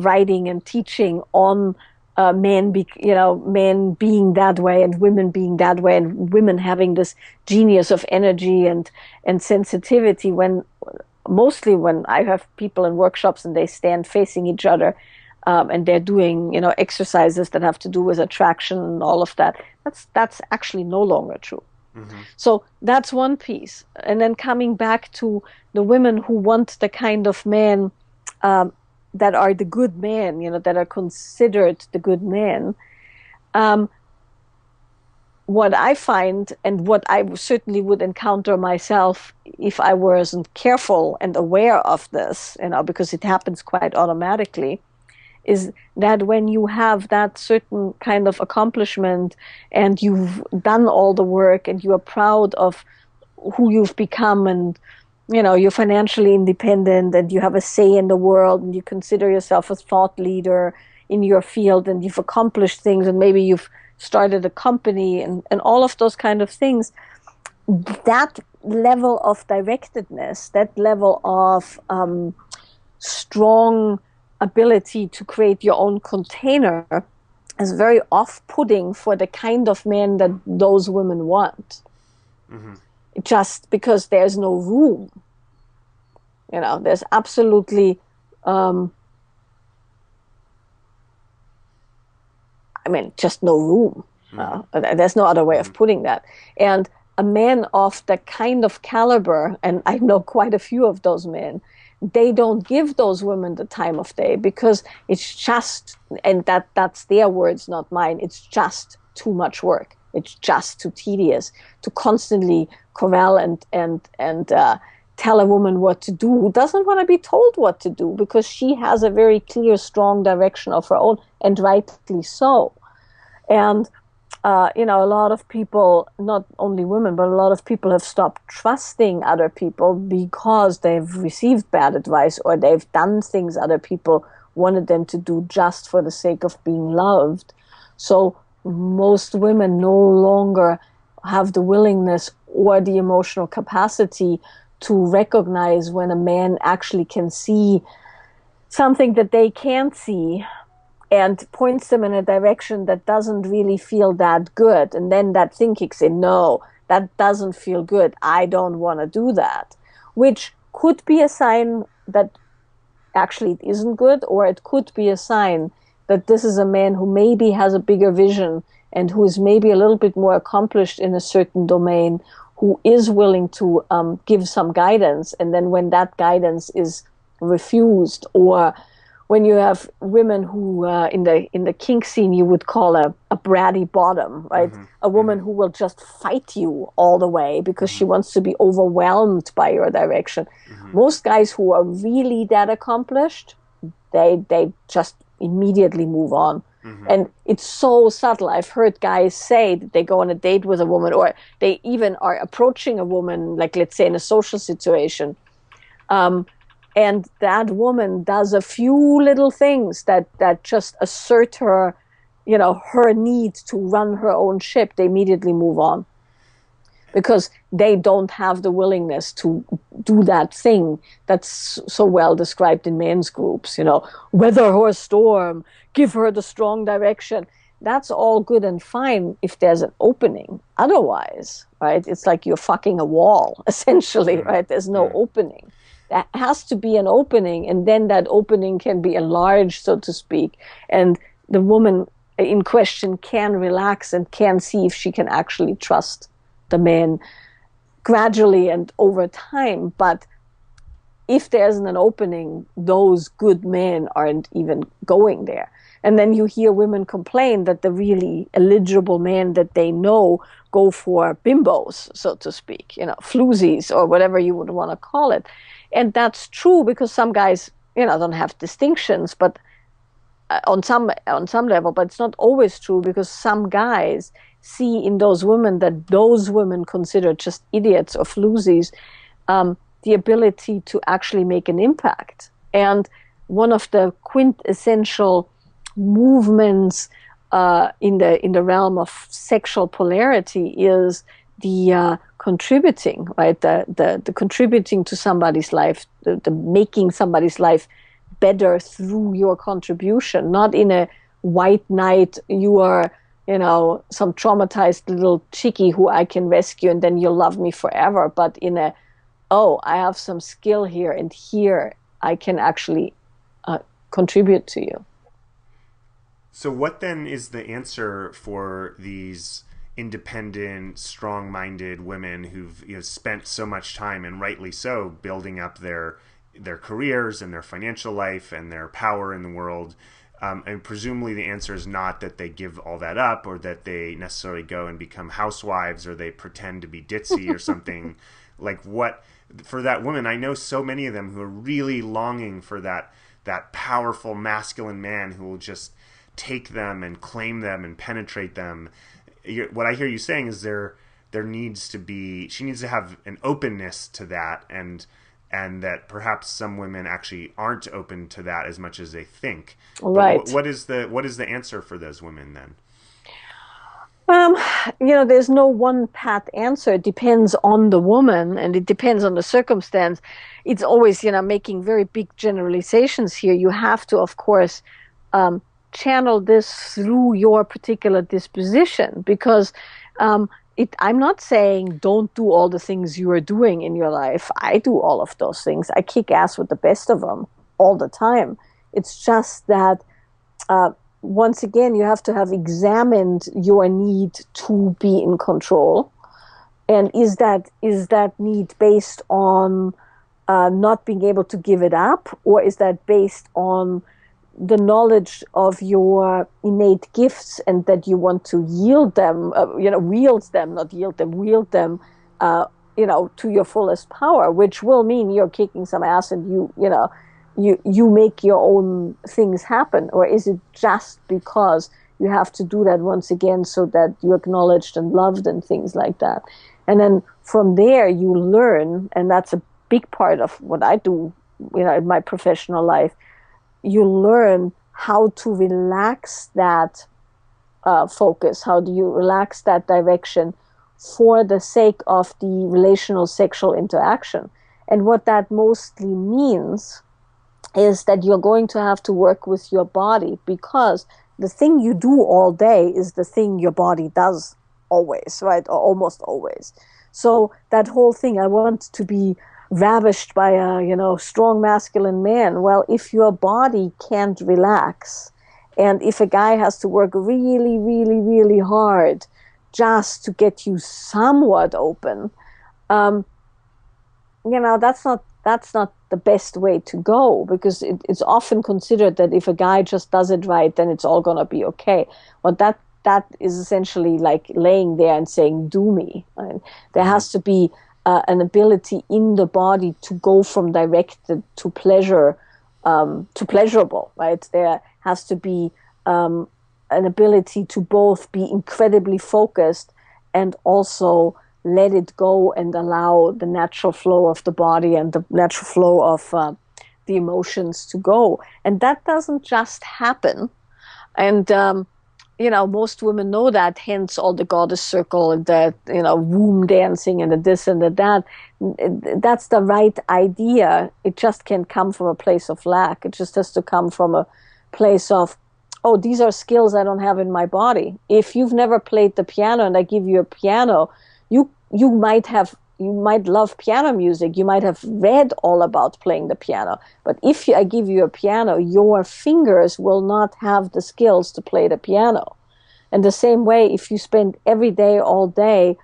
writing and teaching on men being that way and women being that way, and women having this genius of energy and sensitivity. Mostly when I have people in workshops and they stand facing each other, and they're doing exercises that have to do with attraction and all of that, that's actually no longer true. Mm-hmm. So that's one piece. And then coming back to the women who want the kind of men that are the good men, that are considered the good men. What I find, and what I certainly would encounter myself if I wasn't careful and aware of this, because it happens quite automatically, is that when you have that certain kind of accomplishment and you've done all the work and you are proud of who you've become, and you're financially independent and you have a say in the world and you consider yourself a thought leader in your field and you've accomplished things and maybe you've started a company and all of those kind of things, that level of directedness, that level of strong ability to create your own container is very off-putting for the kind of men that those women want. Mm-hmm. Just because there's no room. There's absolutely just no room. Mm-hmm. There's no other way of putting that. And a man of the kind of caliber, and I know quite a few of those men, they don't give those women the time of day because it's just, and that's their words, not mine, it's just too much work. It's just too tedious to constantly corral and tell a woman what to do who doesn't want to be told what to do, because she has a very clear, strong direction of her own, and rightly so. And a lot of people, not only women, but a lot of people have stopped trusting other people because they've received bad advice or they've done things other people wanted them to do just for the sake of being loved. So most women no longer have the willingness or the emotional capacity to recognize when a man actually can see something that they can't see and points them in a direction that doesn't really feel that good. And then that thing kicks in, no, that doesn't feel good. I don't want to do that. Which could be a sign that actually it isn't good, or it could be a sign that this is a man who maybe has a bigger vision and who is maybe a little bit more accomplished in a certain domain, who is willing to give some guidance. And then when that guidance is refused, or when you have women who in the kink scene you would call a bratty bottom, right? Mm-hmm. A woman who will just fight you all the way because she wants to be overwhelmed by your direction. Mm-hmm. Most guys who are really that accomplished, they just immediately move on. And it's so subtle. I've heard guys say that they go on a date with a woman, or they even are approaching a woman, like let's say in a social situation, and that woman does a few little things that just assert her, her need to run her own ship. They immediately move on because they don't have the willingness to do that thing that's so well described in men's groups, weather her storm, give her the strong direction. That's all good and fine if there's an opening. Otherwise, right, it's like you're fucking a wall, essentially, right? There's no opening. There has to be an opening, and then that opening can be enlarged, so to speak, and the woman in question can relax and can see if she can actually trust the man gradually and over time. But if there isn't an opening, those good men aren't even going there. And then you hear women complain that the really eligible men that they know go for bimbos, so to speak, floozies or whatever you would want to call it. And that's true because some guys, don't have distinctions, but on some level, but it's not always true because some guys see in those women that those women consider just idiots or floozies, the ability to actually make an impact. And one of the quintessential movements in the realm of sexual polarity is the contributing, right? The contributing to somebody's life, the making somebody's life better through your contribution, not in a white knight, you are, some traumatized little chickie who I can rescue and then you'll love me forever, but in a, I have some skill here and here I can actually contribute to you. So what then is the answer for these independent, strong-minded women who've spent so much time, and rightly so, building up their careers and their financial life and their power in the world? And presumably the answer is not that they give all that up or that they necessarily go and become housewives or they pretend to be ditzy or something. Like what, for that woman, I know so many of them who are really longing for that powerful masculine man who will just take them and claim them and penetrate them. What I hear you saying is there needs to be, she needs to have an openness to that, and that perhaps some women actually aren't open to that as much as they think. Right. But what is the answer for those women then? There's no one pat answer. It depends on the woman and it depends on the circumstance. It's always, making very big generalizations here. You have to, of course, channel this through your particular disposition because I'm not saying don't do all the things you are doing in your life. I do all of those things. I kick ass with the best of them all the time. It's just that once again, you have to have examined your need to be in control. And is that need based on not being able to give it up, or is that based on the knowledge of your innate gifts and that you want to yield them, wield them to your fullest power, which will mean you're kicking some ass and you make your own things happen? Or is it just because you have to do that once again so that you're acknowledged and loved and things like that? And then from there you learn, and that's a big part of what I do, in my professional life. You learn how to relax that focus. How do you relax that direction for the sake of the relational sexual interaction? And what that mostly means is that you're going to have to work with your body, because the thing you do all day is the thing your body does always, right? Or almost always. So that whole thing, I want to be ravished by a strong masculine man. Well, if your body can't relax, and if a guy has to work really, really, really hard just to get you somewhat open, that's not the best way to go, because it's often considered that if a guy just does it right, then it's all gonna be okay. Well, that is essentially like laying there and saying, "Do me." Right? There has to be an ability in the body to go from directed to pleasure, to pleasurable, right? There has to be an ability to both be incredibly focused and also let it go and allow the natural flow of the body and the natural flow of the emotions to go. And that doesn't just happen. And most women know that, hence all the goddess circle and the, womb dancing and the this and the that. That's the right idea. It just can't come from a place of lack. It just has to come from a place of, oh, these are skills I don't have in my body. If you've never played the piano and I give you a piano, you might love piano music. You might have read all about playing the piano. But if I give you a piano, your fingers will not have the skills to play the piano. And the same way, if you spend every day, all day,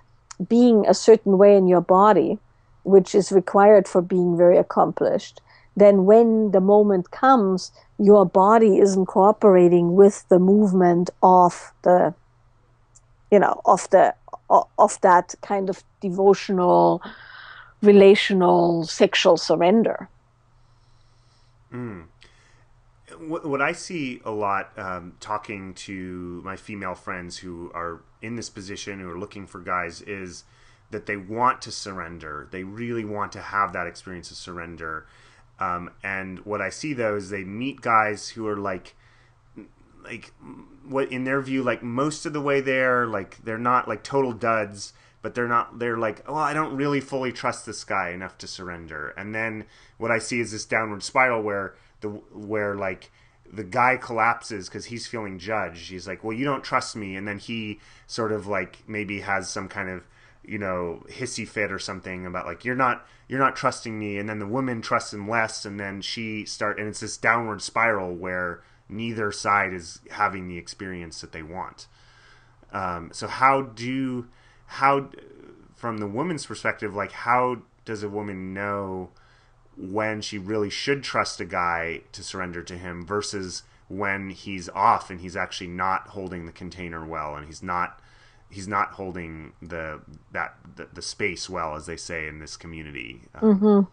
being a certain way in your body, which is required for being very accomplished, then when the moment comes, your body isn't cooperating with the movement of the, of that kind of devotional, relational, sexual surrender. Mm. What I see a lot talking to my female friends who are in this position, who are looking for guys, is that they want to surrender. They really want to have that experience of surrender. And what I see, though, is they meet guys who are like what in their view, like most of the way there, like they're not like total duds, but they're like, oh, I don't really fully trust this guy enough to surrender. And then what I see is this downward spiral where like the guy collapses because he's feeling judged. He's like, well, you don't trust me. And then he sort of like maybe has some kind of, hissy fit or something about like, you're not trusting me. And then the woman trusts him less. And then and it's this downward spiral where neither side is having the experience that they want. So how from the woman's perspective, like how does a woman know when she really should trust a guy to surrender to him versus when he's off and he's actually not holding the container well and he's not holding the space well, as they say in this community. Mm-hmm.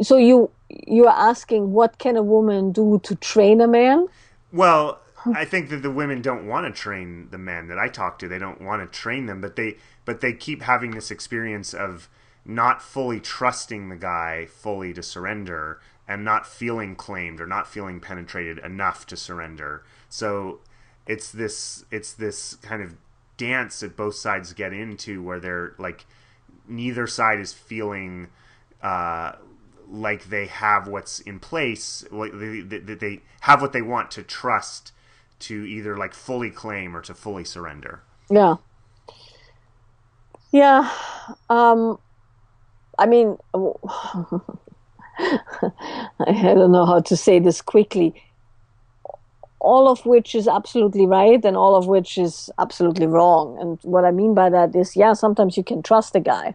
So you're asking what can a woman do to train a man? Well, I think that the women don't want to train the men that I talk to. They don't want to train them, but they keep having this experience of not fully trusting the guy fully to surrender and not feeling claimed or not feeling penetrated enough to surrender. So it's this kind of dance that both sides get into where they're like neither side is feeling like they have what's in place, like they have what they want to trust to either like fully claim or to fully surrender. Yeah. Yeah. I mean, I don't know how to say this quickly. All of which is absolutely right and all of which is absolutely wrong. And what I mean by that is, yeah, sometimes you can trust a guy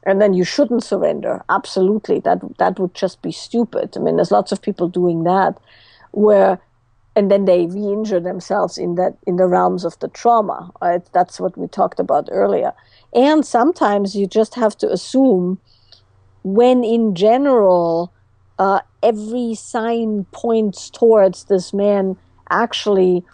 and then you shouldn't surrender. Absolutely. That would just be stupid. I mean, there's lots of people doing that and then they re-injure themselves in the realms of the trauma. Right? That's what we talked about earlier. And sometimes you just have to assume when in general, every sign points towards this man actually,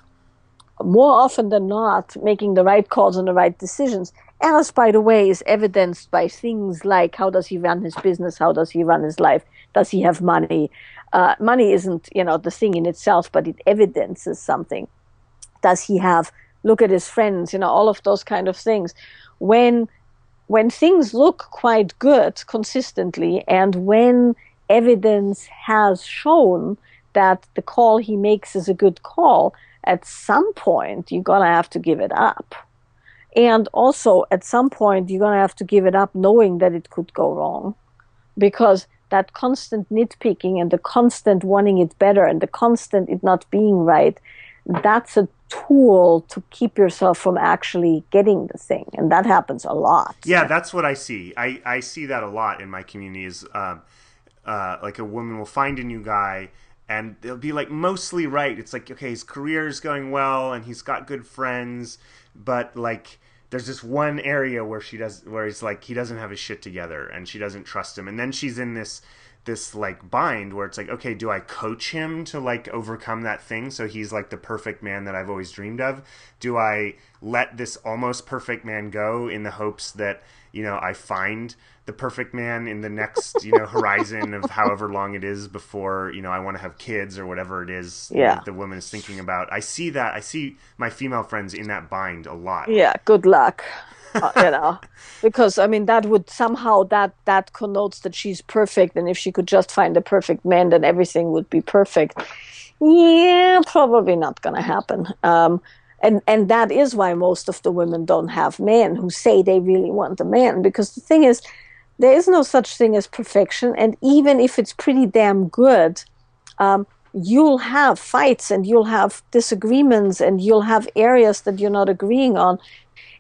more often than not, making the right calls and the right decisions, as, by the way, is evidenced by things like how does he run his business, how does he run his life, does he have money? Money isn't, the thing in itself, but it evidences something. Does he have, look at his friends, all of those kind of things. When things look quite good consistently and when evidence has shown that the call he makes is a good call, at some point you're going to have to give it up. And also at some point you're going to have to give it up knowing that it could go wrong. Because that constant nitpicking and the constant wanting it better and the constant it not being right, that's a tool to keep yourself from actually getting the thing. And that happens a lot. Yeah, that's what I see. I see that a lot in my community is like a woman will find a new guy and they'll be like mostly right. It's like, okay, his career is going well and he's got good friends, but like there's this one area where he's like, he doesn't have his shit together and she doesn't trust him. And then she's in this this like bind where it's like, okay, do I coach him to like overcome that thing so he's like the perfect man that I've always dreamed of? Do I let this almost perfect man go in the hopes that, I find the perfect man in the next, horizon of however long it is before, I want to have kids or whatever it is Yeah. the woman is thinking about. I see my female friends in that bind a lot. Yeah, good luck. Because I mean that would somehow that connotes that she's perfect, and if she could just find the perfect man, then everything would be perfect. Yeah, probably not gonna happen. And that is why most of the women don't have men who say they really want a man, because the thing is, there is no such thing as perfection, and even if it's pretty damn good, you'll have fights and you'll have disagreements and you'll have areas that you're not agreeing on.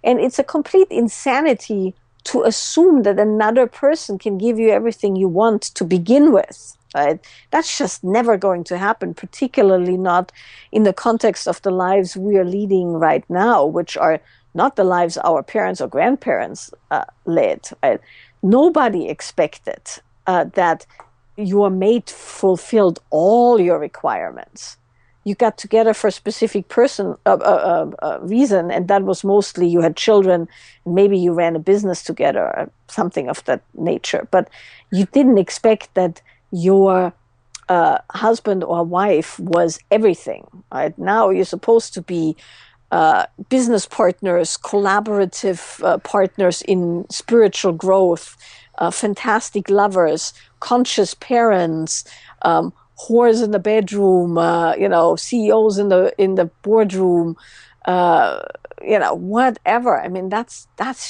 And it's a complete insanity to assume that another person can give you everything you want to begin with. Right? That's just never going to happen, particularly not in the context of the lives we are leading right now, which are not the lives our parents or grandparents led. Right? Nobody expected that your mate fulfilled all your requirements. You got together for a specific reason, and that was mostly you had children, and maybe you ran a business together, or something of that nature. But you didn't expect that your husband or wife was everything. Right? Now you're supposed to be business partners, collaborative partners in spiritual growth, fantastic lovers, conscious parents, whores in the bedroom, CEOs in the boardroom, whatever. I mean, that's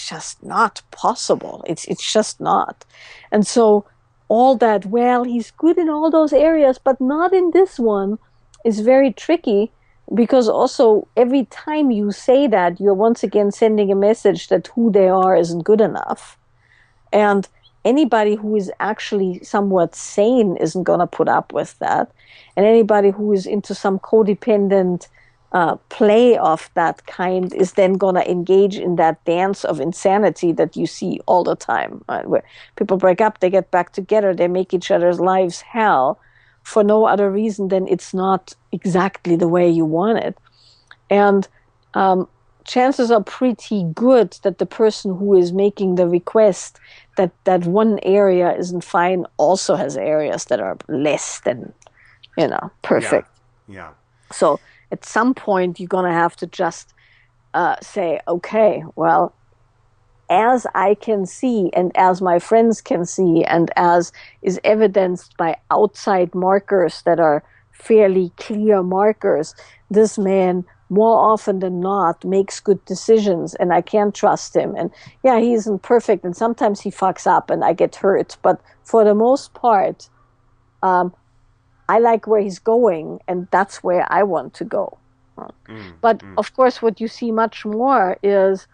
just not possible. It's just not. And so all that, well, he's good in all those areas, but not in this one, is very tricky, because also every time you say that, you're once again sending a message that who they are isn't good enough. And anybody who is actually somewhat sane isn't going to put up with that. And anybody who is into some codependent play of that kind is then going to engage in that dance of insanity that you see all the time, right? Where people break up, they get back together, they make each other's lives hell for no other reason than it's not exactly the way you want it. And chances are pretty good that the person who is making the request that one area isn't fine also has areas that are less than, perfect. Yeah. So at some point, you're going to have to just say, okay, well, as I can see, and as my friends can see, and as is evidenced by outside markers that are fairly clear markers, this man, more often than not, makes good decisions, and I can't trust him. And yeah, he isn't perfect, and sometimes he fucks up, and I get hurt. But for the most part, I like where he's going, and that's where I want to go. But of course, what you see much more is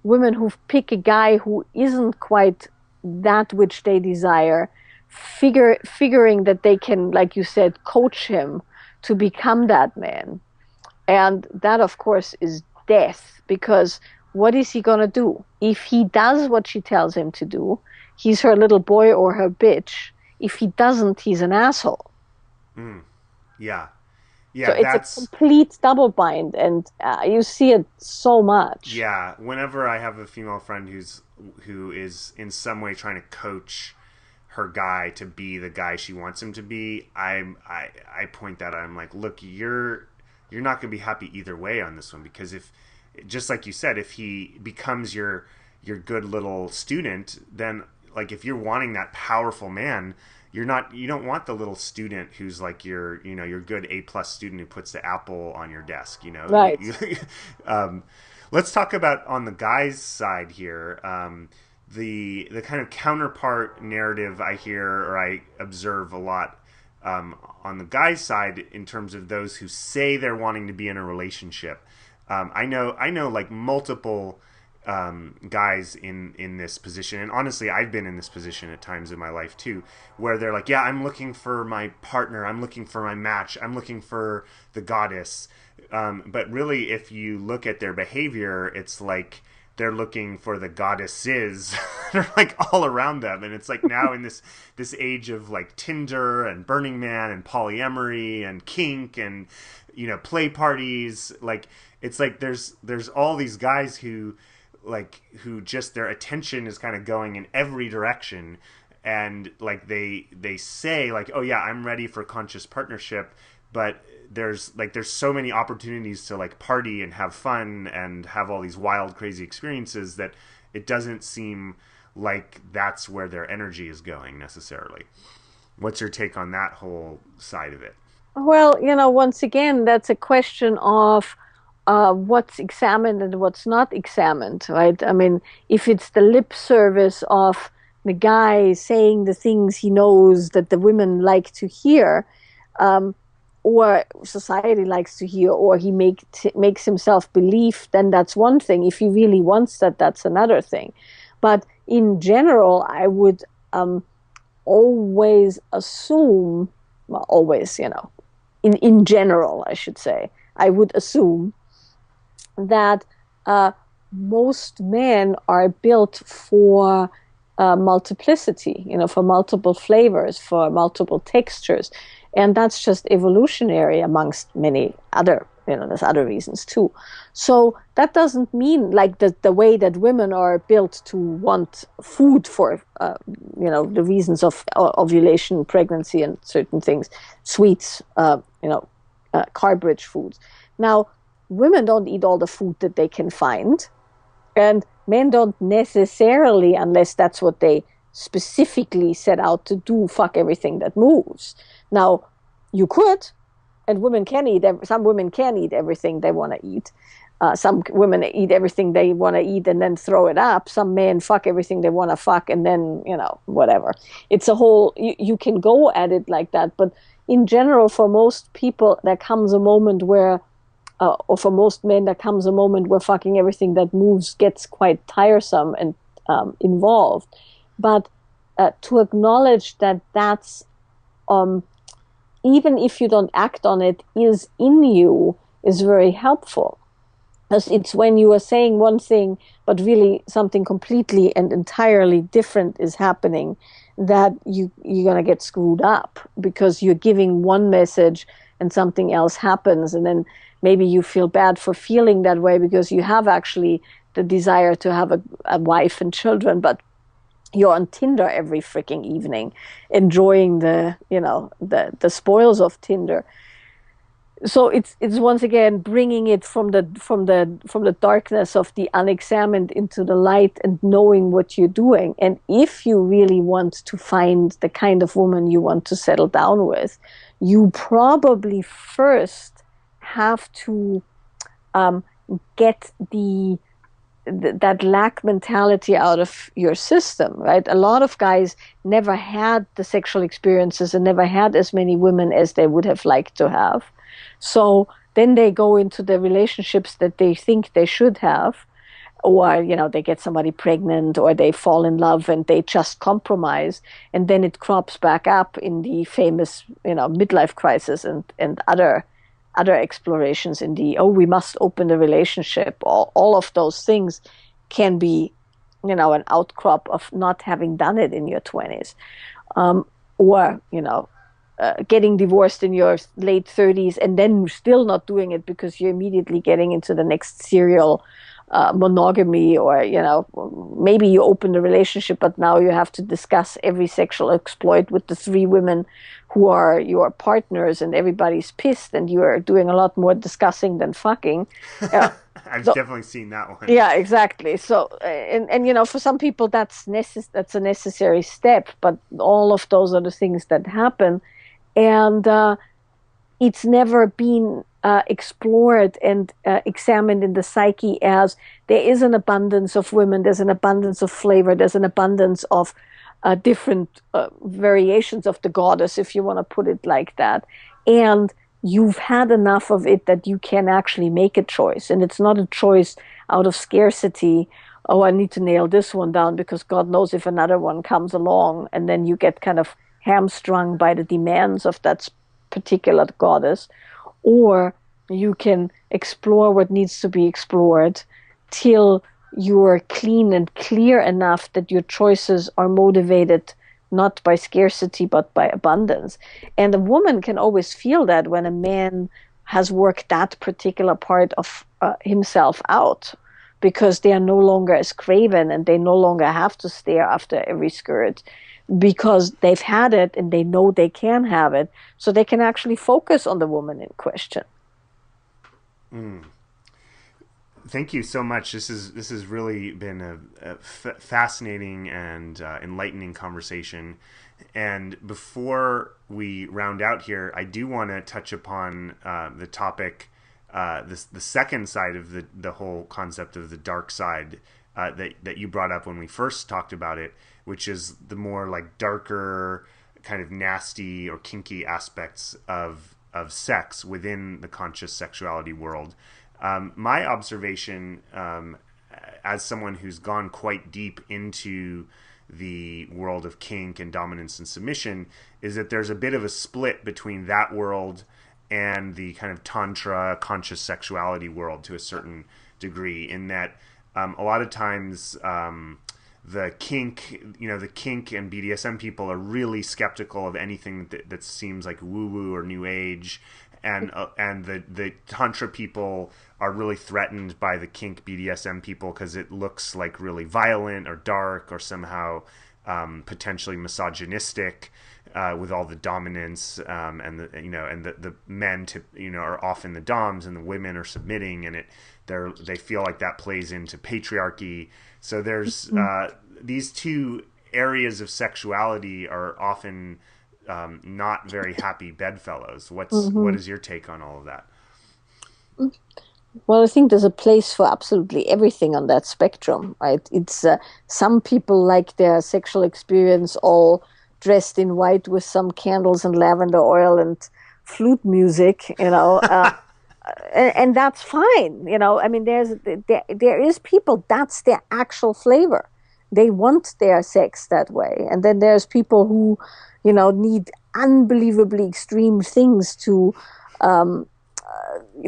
women who pick a guy who isn't quite that which they desire, figuring that they can, like you said, coach him to become that man. And that, of course, is death, because what is he going to do? If he does what she tells him to do, he's her little boy or her bitch. If he doesn't, he's an asshole. Yeah. Yeah, so it's a complete double bind, and you see it so much. Yeah, whenever I have a female friend who is in some way trying to coach her guy to be the guy she wants him to be, I point that out. I'm like, look, you're not going to be happy either way on this one, because if, just like you said, if he becomes your good little student, then like if you're wanting that powerful man, you don't want the little student who's like your good A+ student who puts the apple on your desk, Right. Let's talk about on the guy's side here, the kind of counterpart narrative I hear or I observe a lot on the guy's side in terms of those who say they're wanting to be in a relationship. I know like multiple guys in this position, and honestly I've been in this position at times in my life too, where they're like, yeah, I'm looking for my partner, I'm looking for my match, I'm looking for the goddess, but really if you look at their behavior, it's like they're looking for the goddesses that are like all around them. And it's like now in this age of like Tinder and Burning Man and polyamory and kink and, you know, play parties, like it's like there's all these guys who just their attention is kind of going in every direction, and like they say like, oh yeah, I'm ready for conscious partnership, but there's so many opportunities to like party and have fun and have all these wild crazy experiences that it doesn't seem like that's where their energy is going necessarily. What's your take on that whole side of it? Well, once again, that's a question of what's examined and what's not examined, right? I mean, if it's the lip service of the guy saying the things he knows that the women like to hear, or society likes to hear, or he makes himself believe, then that's one thing. If he really wants that, that's another thing. But in general, I would always assume, well, always, in general, I should say, I would assume that most men are built for multiplicity, for multiple flavors, for multiple textures. And that's just evolutionary amongst many other, there's other reasons too. So that doesn't mean like the way that women are built to want food for, the reasons of ovulation, pregnancy, and certain things, sweets, carb-rich foods. Now, women don't eat all the food that they can find, and men don't necessarily, unless that's what they specifically set out to do, fuck everything that moves. Now, you could, and women can eat, some women can eat everything they want to eat. Some women eat everything they want to eat and then throw it up. Some men fuck everything they want to fuck and then, whatever. It's a whole, you can go at it like that. But in general, for most people, there comes a moment where, or for most men, there comes a moment where fucking everything that moves gets quite tiresome and involved. But to acknowledge that that's, even if you don't act on it, is in you, is very helpful. Because it's when you are saying one thing, but really something completely and entirely different is happening, that you're going to get screwed up, because you're giving one message and something else happens. And then maybe you feel bad for feeling that way because you have actually the desire to have a wife and children, but you're on Tinder every freaking evening, enjoying the spoils of Tinder. So it's once again bringing it from the darkness of the unexamined into the light and knowing what you're doing. And if you really want to find the kind of woman you want to settle down with, you probably first have to get that lack mentality out of your system, right? A lot of guys never had the sexual experiences and never had as many women as they would have liked to have. So then they go into the relationships that they think they should have, or, they get somebody pregnant, or they fall in love and they just compromise. And then it crops back up in the famous, midlife crisis and other explorations in the, we must open the relationship. All of those things can be, an outcrop of not having done it in your 20s. Or, getting divorced in your late 30s and then still not doing it because you're immediately getting into the next serial monogamy, or, maybe you open the relationship, but now you have to discuss every sexual exploit with the 3 women who are your partners, and everybody's pissed, and you are doing a lot more discussing than fucking. I've definitely seen that one. Yeah, exactly. So, and for some people that's a necessary step, but all of those are the things that happen, and it's never been explored and examined in the psyche as there is an abundance of women, there's an abundance of flavor, there's an abundance of different variations of the goddess, if you want to put it like that. And you've had enough of it that you can actually make a choice. And it's not a choice out of scarcity. Oh, I need to nail this one down because God knows if another one comes along, and then you get kind of hamstrung by the demands of that particular goddess. Or you can explore what needs to be explored till you're clean and clear enough that your choices are motivated not by scarcity but by abundance. And a woman can always feel that when a man has worked that particular part of himself out, because they are no longer as craven and they no longer have to stare after every skirt, because they've had it and they know they can have it, so they can actually focus on the woman in question. Mm. Thank you so much. This has really been a fascinating and enlightening conversation. And before we round out here, I do want to touch upon the topic, the second side of the whole concept of the dark side that you brought up when we first talked about it, which is the more like darker, kind of nasty or kinky aspects of sex within the conscious sexuality world. My observation, as someone who's gone quite deep into the world of kink and dominance and submission, is that there's a bit of a split between that world and the kind of tantra conscious sexuality world to a certain degree, in that a lot of times the kink and BDSM people are really skeptical of anything that seems like woo-woo or new age, and the tantra people are really threatened by the kink BDSM people because it looks like really violent or dark or somehow potentially misogynistic, with all the dominance, and the men are often the doms and the women are submitting, and they feel like that plays into patriarchy. So there's these two areas of sexuality are often not very happy bedfellows. What is your take on all of that? Well, I think there's a place for absolutely everything on that spectrum, right? It's some people like their sexual experience all dressed in white with some candles and lavender oil and flute music, and that's fine. I mean, there is people, that's their actual flavor. They want their sex that way, and then there's people who, need unbelievably extreme things to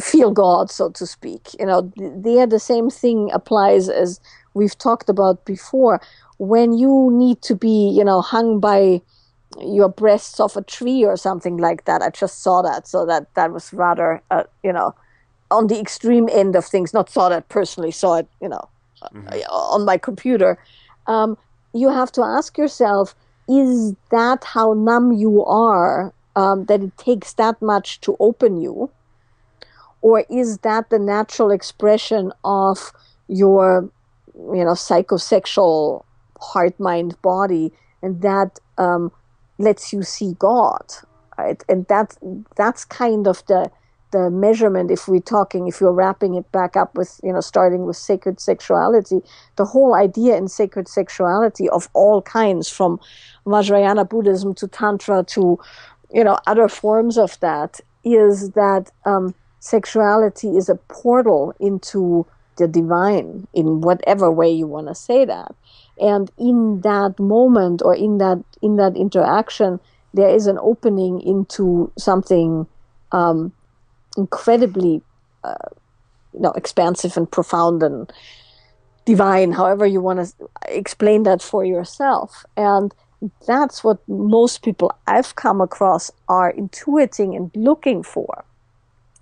feel God, so to speak. The same thing applies, as we've talked about before. When you need to be, hung by your breasts off a tree or something like that. I just saw that, so that was rather, on the extreme end of things. Not saw that personally, saw it, on my computer. You have to ask yourself: is that how numb you are, that it takes that much to open you? Or is that the natural expression of your, psychosexual heart, mind, body, and that lets you see God, right? And that's kind of the measurement. If you're wrapping it back up with, starting with sacred sexuality, the whole idea in sacred sexuality of all kinds, from Vajrayana Buddhism to Tantra to, other forms of that, is that sexuality is a portal into the divine, in whatever way you want to say that. And in that moment, or in that interaction, there is an opening into something incredibly expansive and profound and divine, however you want to explain that for yourself. And that's what most people I've come across are intuiting and looking for.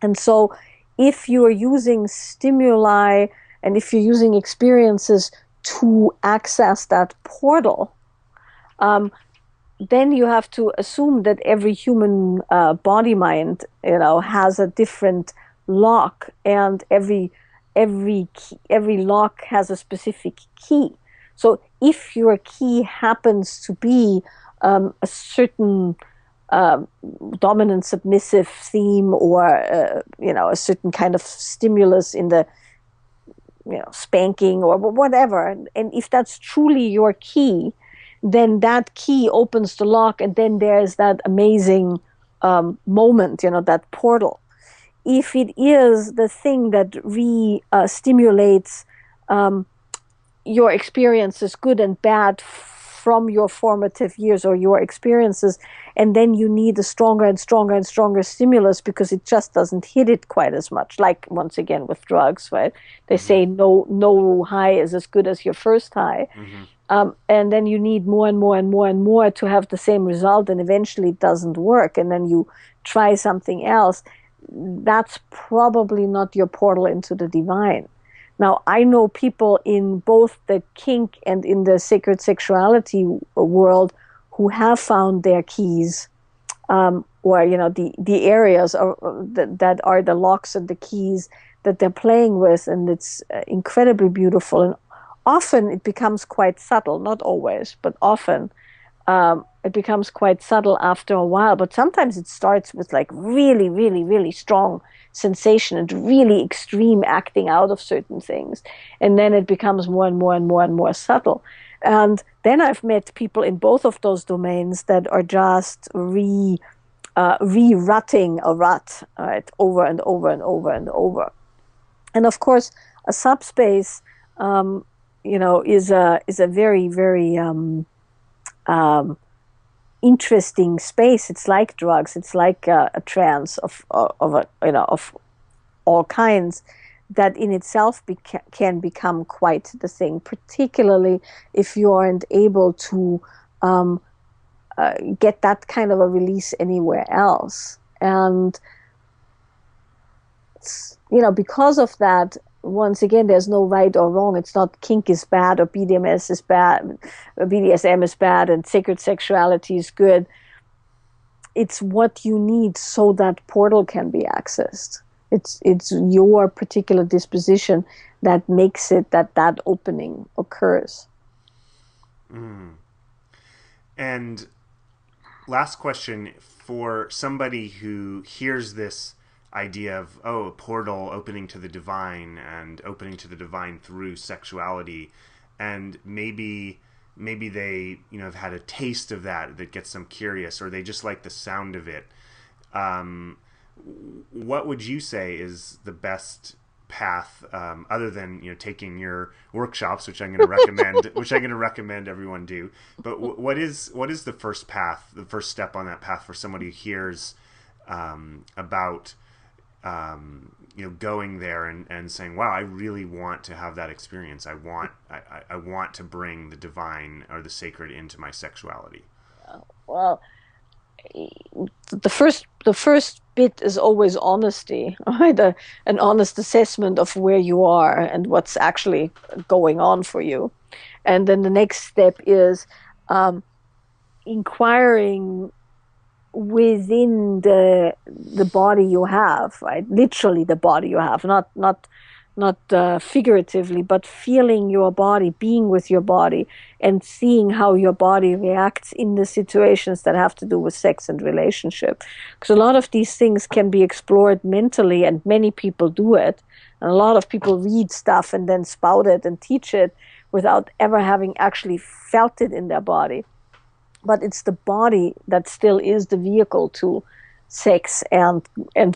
And so if you are using stimuli and if you're using experiences to access that portal, then you have to assume that every human body mind, has a different lock, and every lock has a specific key. So if your key happens to be a certain dominant submissive theme, or a certain kind of stimulus in the spanking or whatever, and if that's truly your key, then that key opens the lock, and then there's that amazing moment, that portal. If it is the thing that stimulates your experiences, good and bad, from your formative years or your experiences, and then you need a stronger and stronger and stronger stimulus because it just doesn't hit it quite as much. Like once again with drugs, right? They say no high is as good as your first high. And then you need more and more and more and more to have the same result, and eventually it doesn't work, and then you try something else. That's probably not your portal into the divine. Now, I know people in both the kink and in the sacred sexuality world who have found their keys, or the areas that are the locks and the keys that they're playing with, and it's incredibly beautiful. And often it becomes quite subtle, not always, but often it becomes quite subtle after a while. But sometimes it starts with like really, really, really strong sensation and really extreme acting out of certain things. And then it becomes more and more and more and more subtle. And then I've met people in both of those domains that are just re-rutting a rut, right, over and over and over and over. And of course, a subspace, is a very, very interesting space. It's like drugs. It's like a trance of all kinds that in itself can become quite the thing, particularly if you aren't able to get that kind of a release anywhere else. And because of that, once again, there's no right or wrong. It's not kink is bad or BDSM is bad, BDSM is bad, and sacred sexuality is good. It's what you need so that portal can be accessed. It's your particular disposition that makes it that opening occurs. And last question, for somebody who hears this idea of a portal opening to the divine and opening to the divine through sexuality, and maybe they have had a taste of that gets them curious, or they just like the sound of it. What would you say is the best path, other than taking your workshops, which I'm going to recommend everyone do? But what is the first path, the first step on that path for somebody who hears about going there and saying, wow, I really want to have that experience. I want to bring the divine or the sacred into my sexuality. Well, the first bit is always honesty, right? An honest assessment of where you are and what's actually going on for you. And then the next step is inquiring within the body you have, right? Literally the body you have, not figuratively, but feeling your body, being with your body, and seeing how your body reacts in the situations that have to do with sex and relationship. Because a lot of these things can be explored mentally, and many people do it. And a lot of people read stuff and then spout it and teach it without ever having actually felt it in their body. But it's the body that still is the vehicle to sex and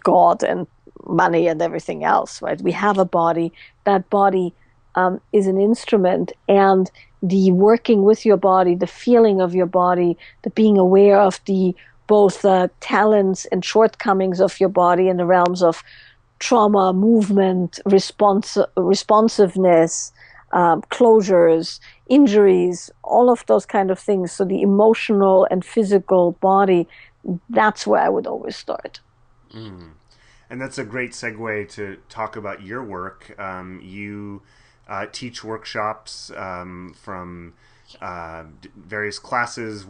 God and money and everything else, right? We have a body. That body is an instrument, and the working with your body, the feeling of your body, the being aware of the both talents and shortcomings of your body in the realms of trauma, movement, responsiveness, closures, injuries, all of those kind of things. So the emotional and physical body, that's where I would always start. And that's a great segue to talk about your work. You teach workshops from various classes,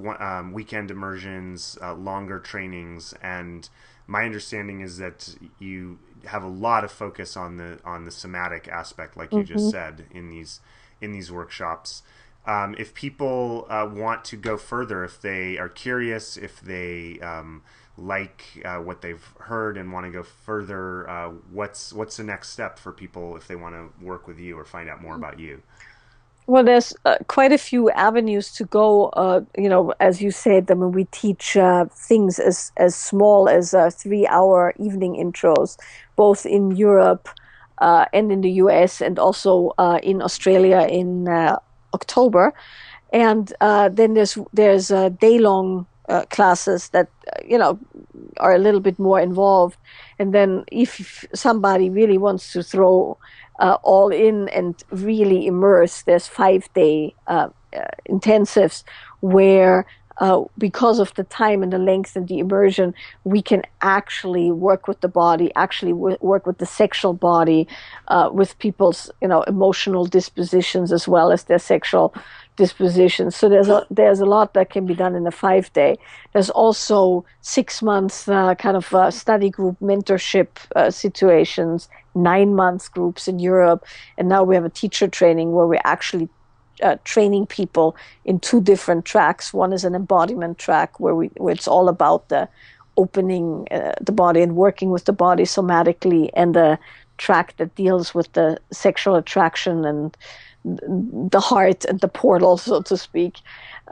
weekend immersions, longer trainings, and my understanding is that you have a lot of focus on the somatic aspect, like you just said, in these workshops. If people want to go further, if they are curious, if they like what they've heard and want to go further, what's the next step for people if they want to work with you or find out more about you? Well, there's quite a few avenues to go. As you said, I mean, we teach things as small as 3-hour evening intros, both in Europe and in the US, and also in Australia in October. And then there's day-long classes that are a little bit more involved. And then if somebody really wants to throw all in and really immerse, there's 5 day intensives where because of the time and the length and the immersion, we can actually work with the body, actually work with the sexual body, with people's emotional dispositions as well as their sexual dispositions. So there's a lot that can be done in a 5 day. There's also 6 months kind of study group mentorship situations, 9 months groups in Europe, and now we have a teacher training where we're actually training people in two different tracks. One is an embodiment track where it's all about the opening the body and working with the body somatically, and the track that deals with the sexual attraction and the heart and the portal, so to speak.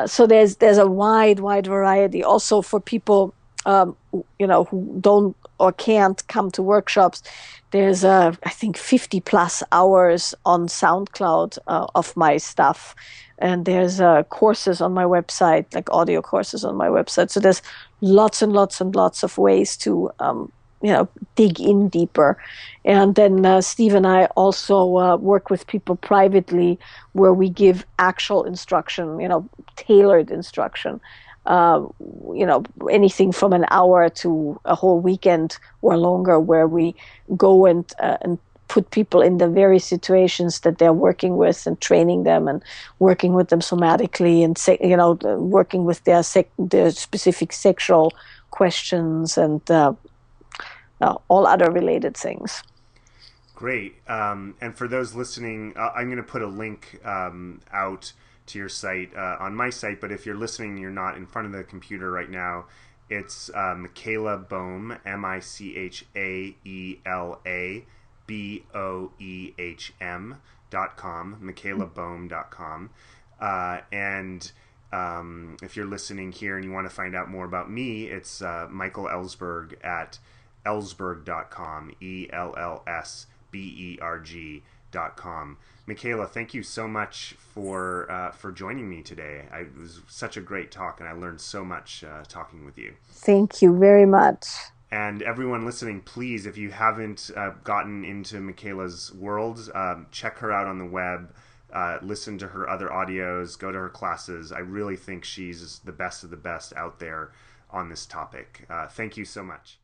So there's a wide variety. Also for people, who don't or can't come to workshops, there's I think 50 plus hours on SoundCloud of my stuff, and there's courses on my website, like audio courses on my website. So there's lots and lots and lots of ways to dig in deeper. And then Steve and I also work with people privately where we give actual instruction, tailored instruction, uh, anything from an hour to a whole weekend or longer, where we go and put people in the very situations that they're working with and training them and working with them somatically and working with their specific sexual questions and all other related things. Great. And for those listening, I'm going to put a link out to your site on my site. But if you're listening and you're not in front of the computer right now, it's Michaela Boehm, MichaelaBoehm.com, MichaelaBoehm.com. And if you're listening here and you want to find out more about me, it's Michael Ellsberg at Ellsberg.com, ELLSBERG.com. Michaela, thank you so much for joining me today. It was such a great talk, and I learned so much talking with you. Thank you very much. And everyone listening, please, if you haven't gotten into Michaela's world, check her out on the web. Listen to her other audios. Go to her classes. I really think she's the best of the best out there on this topic. Thank you so much.